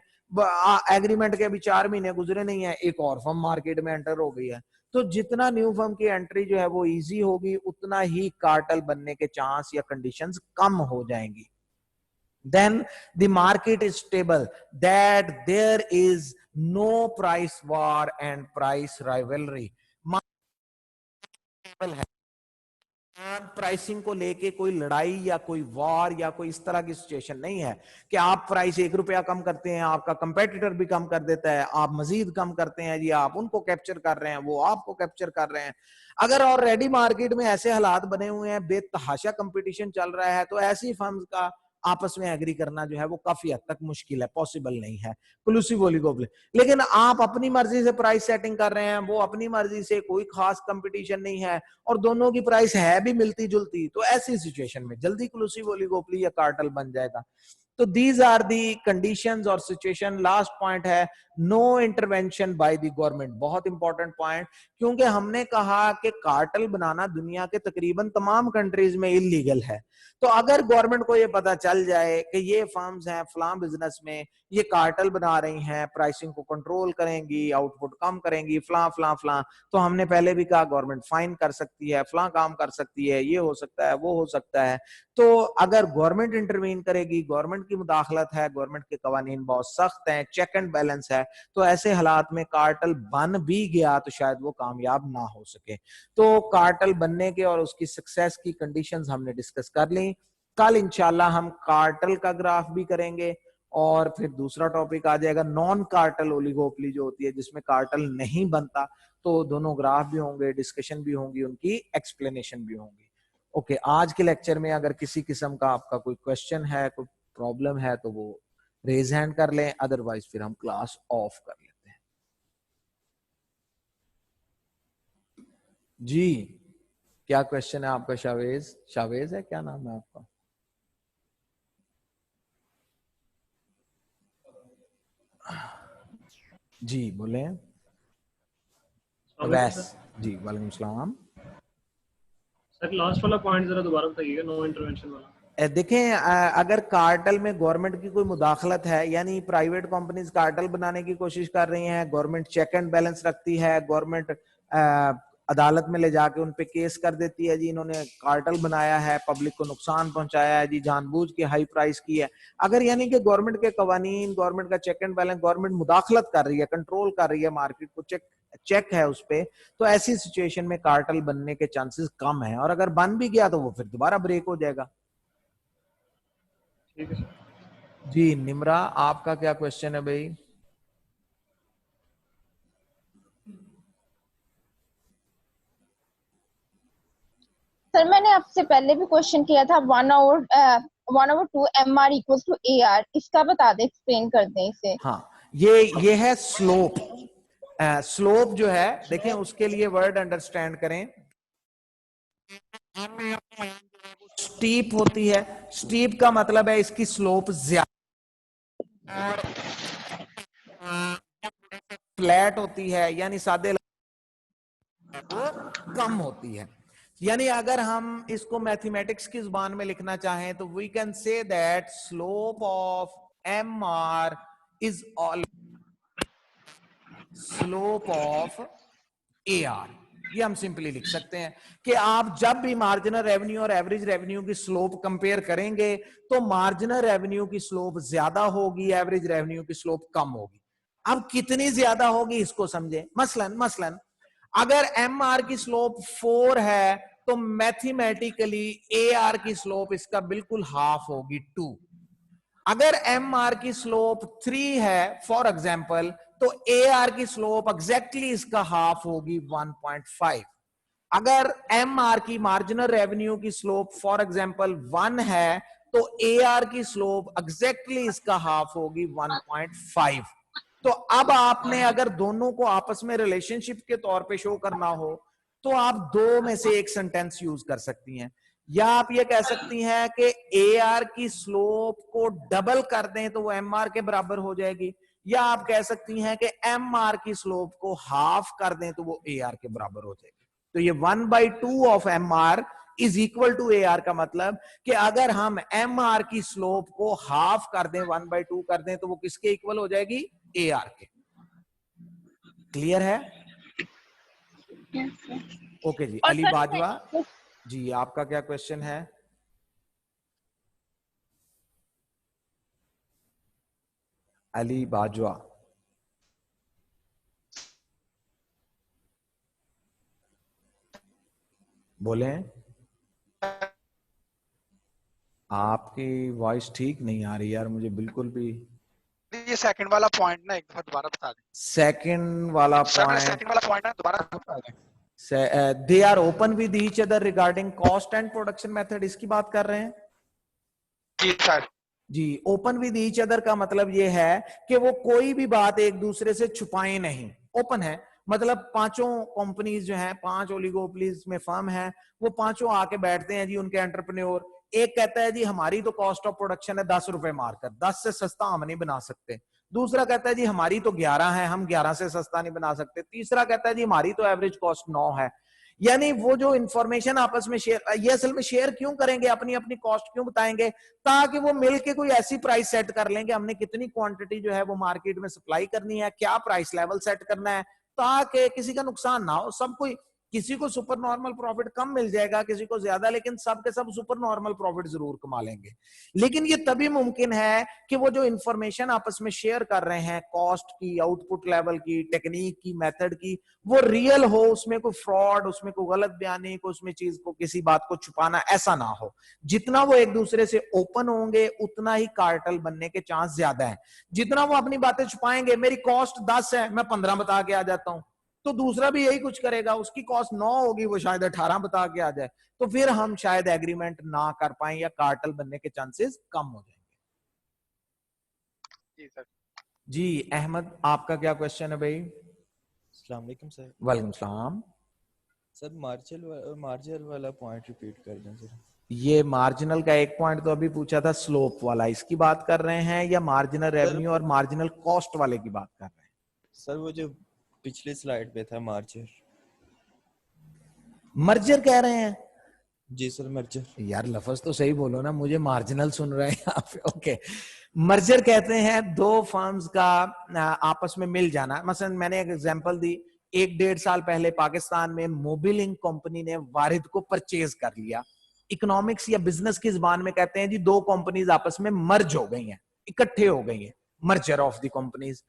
एग्रीमेंट के अभी 4 महीने गुजरे नहीं है, एक और फर्म मार्केट में एंटर हो गई है। तो जितना न्यू फर्म की एंट्री जो है वो इजी होगी, उतना ही कार्टेल बनने के चांस या कंडीशंस कम हो जाएंगी। Then the market is stable, that there is no price war and price rivalry. Market है, प्राइसिंग को लेके कोई लड़ाई या कोई वॉर या कोई इस तरह की सिचुएशन नहीं है कि आप प्राइस 1 रुपया कम करते हैं, आपका कंपेटिटर भी कम कर देता है, आप मजीद कम करते हैं जी, आप उनको कैप्चर कर रहे हैं, वो आपको कैप्चर कर रहे हैं। अगर ऑलरेडी मार्केट में ऐसे हालात बने हुए हैं, बेतहाशा कंपटीशन चल रहा है, तो ऐसी फर्म्स का आपस में एग्री करना जो है वो काफी हद तक मुश्किल है, पॉसिबल नहीं है क्लूसिव ओलिगोपोली। लेकिन आप अपनी मर्जी से प्राइस सेटिंग कर रहे हैं, वो अपनी मर्जी से, कोई खास कंपटीशन नहीं है और दोनों की प्राइस है भी मिलती जुलती, तो ऐसी सिचुएशन में जल्दी क्लूसिव ओलिगोपोली या कार्टेल बन जाएगा। तो दीज आर दी कंडीशंस और सिचुएशन। लास्ट पॉइंट है no intervention by the government, बहुत इंपॉर्टेंट पॉइंट, क्योंकि हमने कहा कि कार्टेल बनाना दुनिया के तकरीबन तमाम कंट्रीज में इलीगल है। तो अगर गवर्नमेंट को ये पता चल जाए कि ये फर्म्स हैं फलां बिजनेस में, ये कार्टेल बना रही हैं, प्राइसिंग को कंट्रोल करेंगी, आउटपुट कम करेंगी, फलां फलां फलां, तो हमने पहले भी कहा गवर्नमेंट फाइन कर सकती है, फलां काम कर सकती है, ये हो सकता है, वो हो सकता है। तो अगर गवर्नमेंट इंटरवीन करेगी, गवर्नमेंट की मुदाखलत है, गवर्नमेंट के कवानीन बहुत सख्त हैं, चेक एंड बैलेंस है, तो ऐसे हालात में कार्टेल बन भी गया तो शायद वो कामयाब ना हो सके। तो कार्टेल बनने के और उसकी सक्सेस की कंडीशंस हमने डिस्कस कर ली। कल इंशाल्लाह हम कार्टेल का ग्राफ भी करेंगे और फिर दूसरा टॉपिक आ जाएगा नॉन कार्टेल ओलिगोपोली जो होती है, जिसमें कार्टेल नहीं बनता, तो दोनों ग्राफ भी होंगे, डिस्कशन भी होंगी, उनकी एक्सप्लेनेशन भी होंगी। ओके, आज के लेक्चर में अगर किसी किस्म का आपका कोई क्वेश्चन है, कोई प्रॉब्लम है, तो वो रेज हैंड कर लें, अदरवाइज फिर हम क्लास ऑफ कर लेते हैं। जी, क्या क्वेश्चन है आपका? शावेज, शावेज है, क्या नाम है आपका? जी बोले। वैस जी, वालेकुम सलाम। सर लास्ट वाला पॉइंट जरा दोबारा बताइएगा, नो इंटरवेंशन वाला। देखें, अगर कार्टेल में गवर्नमेंट की कोई मुदाखलत है, यानी प्राइवेट कंपनीज कार्टेल बनाने की कोशिश कर रही हैं, गवर्नमेंट चेक एंड बैलेंस रखती है, गवर्नमेंट अदालत में ले जाके उन पे केस कर देती है जी इन्होंने कार्टेल बनाया है, पब्लिक को नुकसान पहुंचाया है जी, जानबूझ के हाई प्राइस की है। अगर यानी कि गवर्नमेंट के कवानीन, गवर्नमेंट का चेक एंड बैलेंस, गवर्नमेंट मुदाखलत कर रही है, कंट्रोल कर रही है मार्केट को, चेक है उस पे, तो ऐसी सिचुएशन में कार्टेल बनने के चांसेस कम है, और अगर बन भी गया तो वो फिर दोबारा ब्रेक हो जाएगा। ठीक है जी निम्रा, आपका क्या क्वेश्चन है भाई? सर मैंने आपसे पहले भी क्वेश्चन किया था 1/2 MR इक्वल्स टू AR, इसका बता दे, एक्सप्लेन कर दें इसे। हाँ, ये है स्लोप। स्लोप जो है, देखें उसके लिए वर्ड अंडरस्टैंड करें, स्टीप होती है, स्टीप का मतलब है इसकी स्लोप ज्यादा, और फ्लैट होती है यानी सादे कम होती है। यानी अगर हम इसको मैथमेटिक्स की जुबान में लिखना चाहें तो we can say that slope of M R is all slope of A R. ये हम सिंपली लिख सकते हैं कि आप जब भी मार्जिनल रेवेन्यू और एवरेज रेवेन्यू की स्लोप कंपेयर करेंगे तो मार्जिनल रेवेन्यू की स्लोप ज्यादा होगी, एवरेज रेवेन्यू की स्लोप कम होगी। अब कितनी ज्यादा होगी इसको समझे। मसलन अगर एम आर की स्लोप 4 है तो मैथमेटिकली ए आर की स्लोप इसका बिल्कुल हाफ होगी 2। अगर एम आर की स्लोप 3 है फॉर एग्जाम्पल तो ए आर की स्लोप एग्जैक्टली इसका हाफ होगी 1.5। अगर एम आर की मार्जिनल रेवेन्यू की स्लोप फॉर एग्जाम्पल 1 है तो ए आर की स्लोप एग्जैक्टली इसका हाफ होगी 1.5। तो अब आपने अगर दोनों को आपस में रिलेशनशिप के तौर पे शो करना हो तो आप दो में से एक सेंटेंस यूज कर सकती हैं। या आप ये कह सकती हैं कि ए आर की स्लोप को डबल कर दें तो वो एम आर के बराबर हो जाएगी, या आप कह सकती हैं कि एम आर की स्लोप को हाफ कर दें तो वो ए आर के बराबर हो जाएगी। तो ये 1/2 of M R is equal to A R का मतलब कि अगर हम एम आर की स्लोप को हाफ कर दें 1/2 कर दें तो वो किसके इक्वल हो जाएगी, ए आर के। क्लियर है? ओके जी। अली बाजवा जी, आपका क्या क्वेश्चन है? अली बाजवा, बोले। आपकी वॉइस ठीक नहीं आ रही यार, मुझे बिल्कुल भी। ये सेकंड वाला पॉइंट ना एक बार दोबारा बता दें। सेकंड वाला पॉइंट ना दोबारा बता दें। They are open with each other regarding cost and production method, इसकी बात कर रहे हैं जी सर। जी। ओपन विद ईच अदर का मतलब ये है कि वो कोई भी बात एक दूसरे से छुपाए नहीं, ओपन है। मतलब पांचों कंपनीज जो हैं, 5 ओलिगोपोलीज में फर्म है, वो पांचों आके बैठते हैं जी, उनके एंटरप्रेन्योर। एक कहता है जी हमारी तो कॉस्ट ऑफ प्रोडक्शन है 10 रुपए मारकर, 10 से सस्ता हम नहीं बना सकते। दूसरा कहता है जी हमारी तो 11 है, हम 11 से सस्ता नहीं बना सकते। तीसरा कहता है जी हमारी तो एवरेज कॉस्ट 9 है। यानी वो जो इंफॉर्मेशन आपस में शेयर, ये असल में शेयर क्यों करेंगे, अपनी अपनी कॉस्ट क्यों बताएंगे, ताकि वो मिलके कोई ऐसी प्राइस सेट कर लें कि हमने कितनी क्वांटिटी जो है वो मार्केट में सप्लाई करनी है, क्या प्राइस लेवल सेट करना है, ताकि किसी का नुकसान ना हो। सब कोई, किसी को सुपर नॉर्मल प्रॉफिट कम मिल जाएगा, किसी को ज्यादा, लेकिन सब के सब सुपर नॉर्मल प्रॉफिट जरूर कमा लेंगे। लेकिन ये तभी मुमकिन है कि वो जो इंफॉर्मेशन आपस में शेयर कर रहे हैं, कॉस्ट की, आउटपुट लेवल की, टेक्निक की, मेथड की, वो रियल हो, उसमें कोई फ्रॉड, उसमें कोई गलत बयानी, कोई उसमें चीज को, किसी बात को छुपाना, ऐसा ना हो। जितना वो एक दूसरे से ओपन होंगे उतना ही कार्टेल बनने के चांस ज्यादा है। जितना वो अपनी बातें छुपाएंगे, मेरी कॉस्ट 10 है मैं 15 बता के आ जाता हूं, तो दूसरा भी यही कुछ करेगा, उसकी कॉस्ट 9 होगी, वो शायद 18 बता के आ जाए, तो फिर हम शायद एग्रीमेंट ना कर पाए या कार्टेल बनने के चांसेस कम हो जाएंगे। जी सर। जी अहमद, आपका क्या क्वेश्चन है भाई? अस्सलाम वालेकुम सर। वालेकुम सलाम। सर मार्जिनल वाला पॉइंट रिपीट कर दें सर। ये मार्जिनल का एक पॉइंट तो अभी पूछा था, स्लोप वाला, इसकी बात कर रहे हैं या मार्जिनल रेवेन्यू और मार्जिनल कॉस्ट वाले की बात कर रहे हैं? सर वो जो पिछले स्लाइड पे था मर्जर कह रहे हैं? जी सर मर्जर। यार लफ्ज तो सही बोलो ना, मुझे मार्जिनल सुन रहे हैं यहाँ पे। ओके, मर्जर कहते हैं दो फर्म्स का आपस में मिल जाना। मसलन मैंने एक एग्जांपल दी, 1-1.5 साल पहले पाकिस्तान में मोबिलिंग कंपनी ने वारिद को परचेज कर लिया। इकोनॉमिक्स या बिजनेस की जुबान में कहते हैं जी दो कंपनीज आपस में मर्ज हो गई हैं, इकट्ठे हो गई हैं, मर्जर ऑफ द कंपनीज।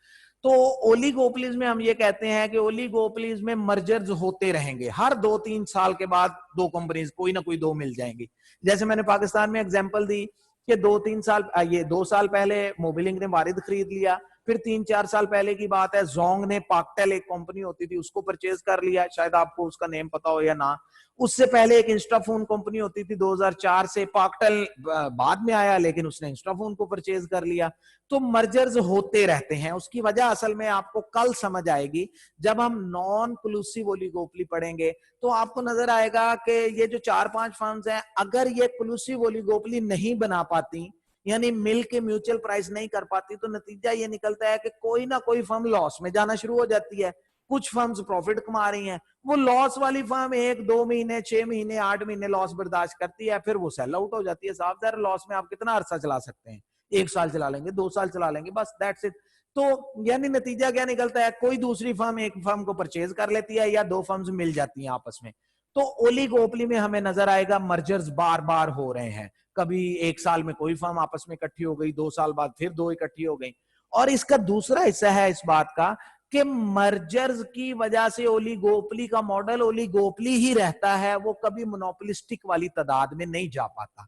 तो ओलिगोपोलीज में हम ये कहते हैं कि ओलिगोपोलीज में मर्जर्स होते रहेंगे, हर 2-3 साल के बाद दो कंपनीज कोई ना कोई दो मिल जाएंगी। जैसे मैंने पाकिस्तान में एग्जांपल दी कि 2 साल पहले मोबिलिंग ने वारिद खरीद लिया, फिर 3-4 साल पहले की बात है जोंग ने पाकटेल एक कंपनी होती थी उसको परचेज कर लिया, शायद आपको उसका नेम पता हो या ना। उससे पहले एक इंस्टाफोन कंपनी होती थी 2004 से, पाकटेल बाद में आया लेकिन उसने इंस्टाफोन को परचेज कर लिया। तो मर्जर्स होते रहते हैं। उसकी वजह असल में आपको कल समझ आएगी जब हम नॉन क्लूसिव ओलिगोपोली पढ़ेंगे, तो आपको नजर आएगा कि ये जो 4-5 फर्म्स हैं, अगर ये क्लूसिव ओलिगोपोली नहीं बना पाती, यानी मिल के म्यूचुअल प्राइस नहीं कर पाती, तो नतीजा ये निकलता है कि कोई ना कोई फर्म लॉस में जाना शुरू हो जाती है, कुछ फर्म्स प्रॉफिट कमा रही हैं, वो लॉस वाली फर्म 1 2 महीने 6 महीने 8 महीने लॉस बर्दाश्त करती है, फिर वो सेल आउट हो जाती है। साफ ज़ाहिर लॉस में आप कितना अरसा चला सकते हैं, 1 साल चला लेंगे, 2 साल चला लेंगे, बस दैट्स इट। तो यानी नतीजा क्या निकलता है, कोई दूसरी फर्म एक फर्म को परचेज कर लेती है या 2 फर्म्स मिल जाती हैं आपस में। तो ओलिगोपोली में हमें नजर आएगा मर्जर्स बार बार हो रहे हैं, कभी 1 साल में कोई फर्म आपस में इकट्ठी हो गई, 2 साल बाद फिर 2 इकट्ठी हो गई। और इसका दूसरा हिस्सा है इस बात का कि मर्जर्स की वजह से ओलिगोपोली का मॉडल ओलिगोपोली ही रहता है, वो कभी मोनोपोलिस्टिक वाली तादाद में नहीं जा पाता।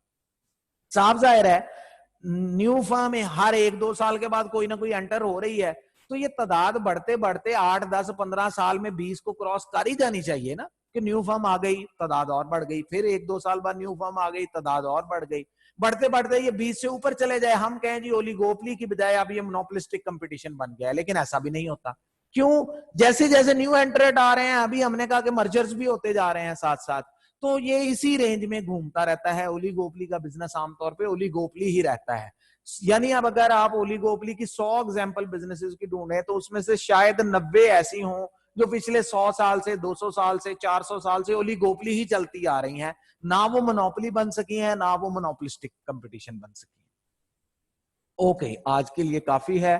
साफ जाहिर है न्यू फर्म हर 1-2 साल के बाद कोई ना कोई एंटर हो रही है, तो ये तादाद बढ़ते बढ़ते 8 10 15 साल में 20 को क्रॉस कर ही जानी चाहिए ना, कि न्यू फर्म आ गई तादाद और बढ़ गई, फिर 1-2 साल बाद न्यू फर्म आ गई तादाद और बढ़ गई, बढ़ते बढ़ते ये 20 से ऊपर चले जाए, हम कहें जी ओलिगोपोली की बजाय अब ये मोनोपोलिस्टिक कंपटीशन बन गया है। लेकिन ऐसा भी नहीं होता। क्यों? जैसे जैसे न्यू एंट्रेंट आ रहे हैं, अभी हमने कहा कि मर्जर्स भी होते जा रहे हैं साथ साथ, तो ये इसी रेंज में घूमता रहता है। ओलिगोपोली का बिजनेस आमतौर पे ओलिगोपोली ही रहता है। यानी अब अगर आप ओलिगोपोली की 100 एग्जांपल बिजनेसेस की ढूंढे तो उसमें से शायद 90 ऐसी हों जो पिछले 100 साल से 200 साल से 400 साल से ओलिगोपोली ही चलती आ रही हैं, ना वो मोनोपोली बन सकी हैं, ना वो मोनोपोलिस्टिक कंपटीशन बन सकी है। ओके, आज के लिए काफी है।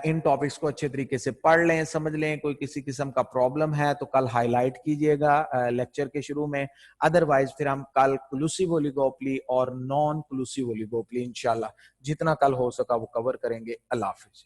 इन टॉपिक्स को अच्छे तरीके से पढ़ लें, समझ लें। कोई किसी किस्म का प्रॉब्लम है तो कल हाईलाइट कीजिएगा लेक्चर के शुरू में, अदरवाइज फिर हम कल क्लूसिव ओलिगोपोली और नॉन क्लूसिव ओलिगोपोली इंशाल्लाह जितना कल हो सका वो कवर करेंगे। अल्लाह हाफिज।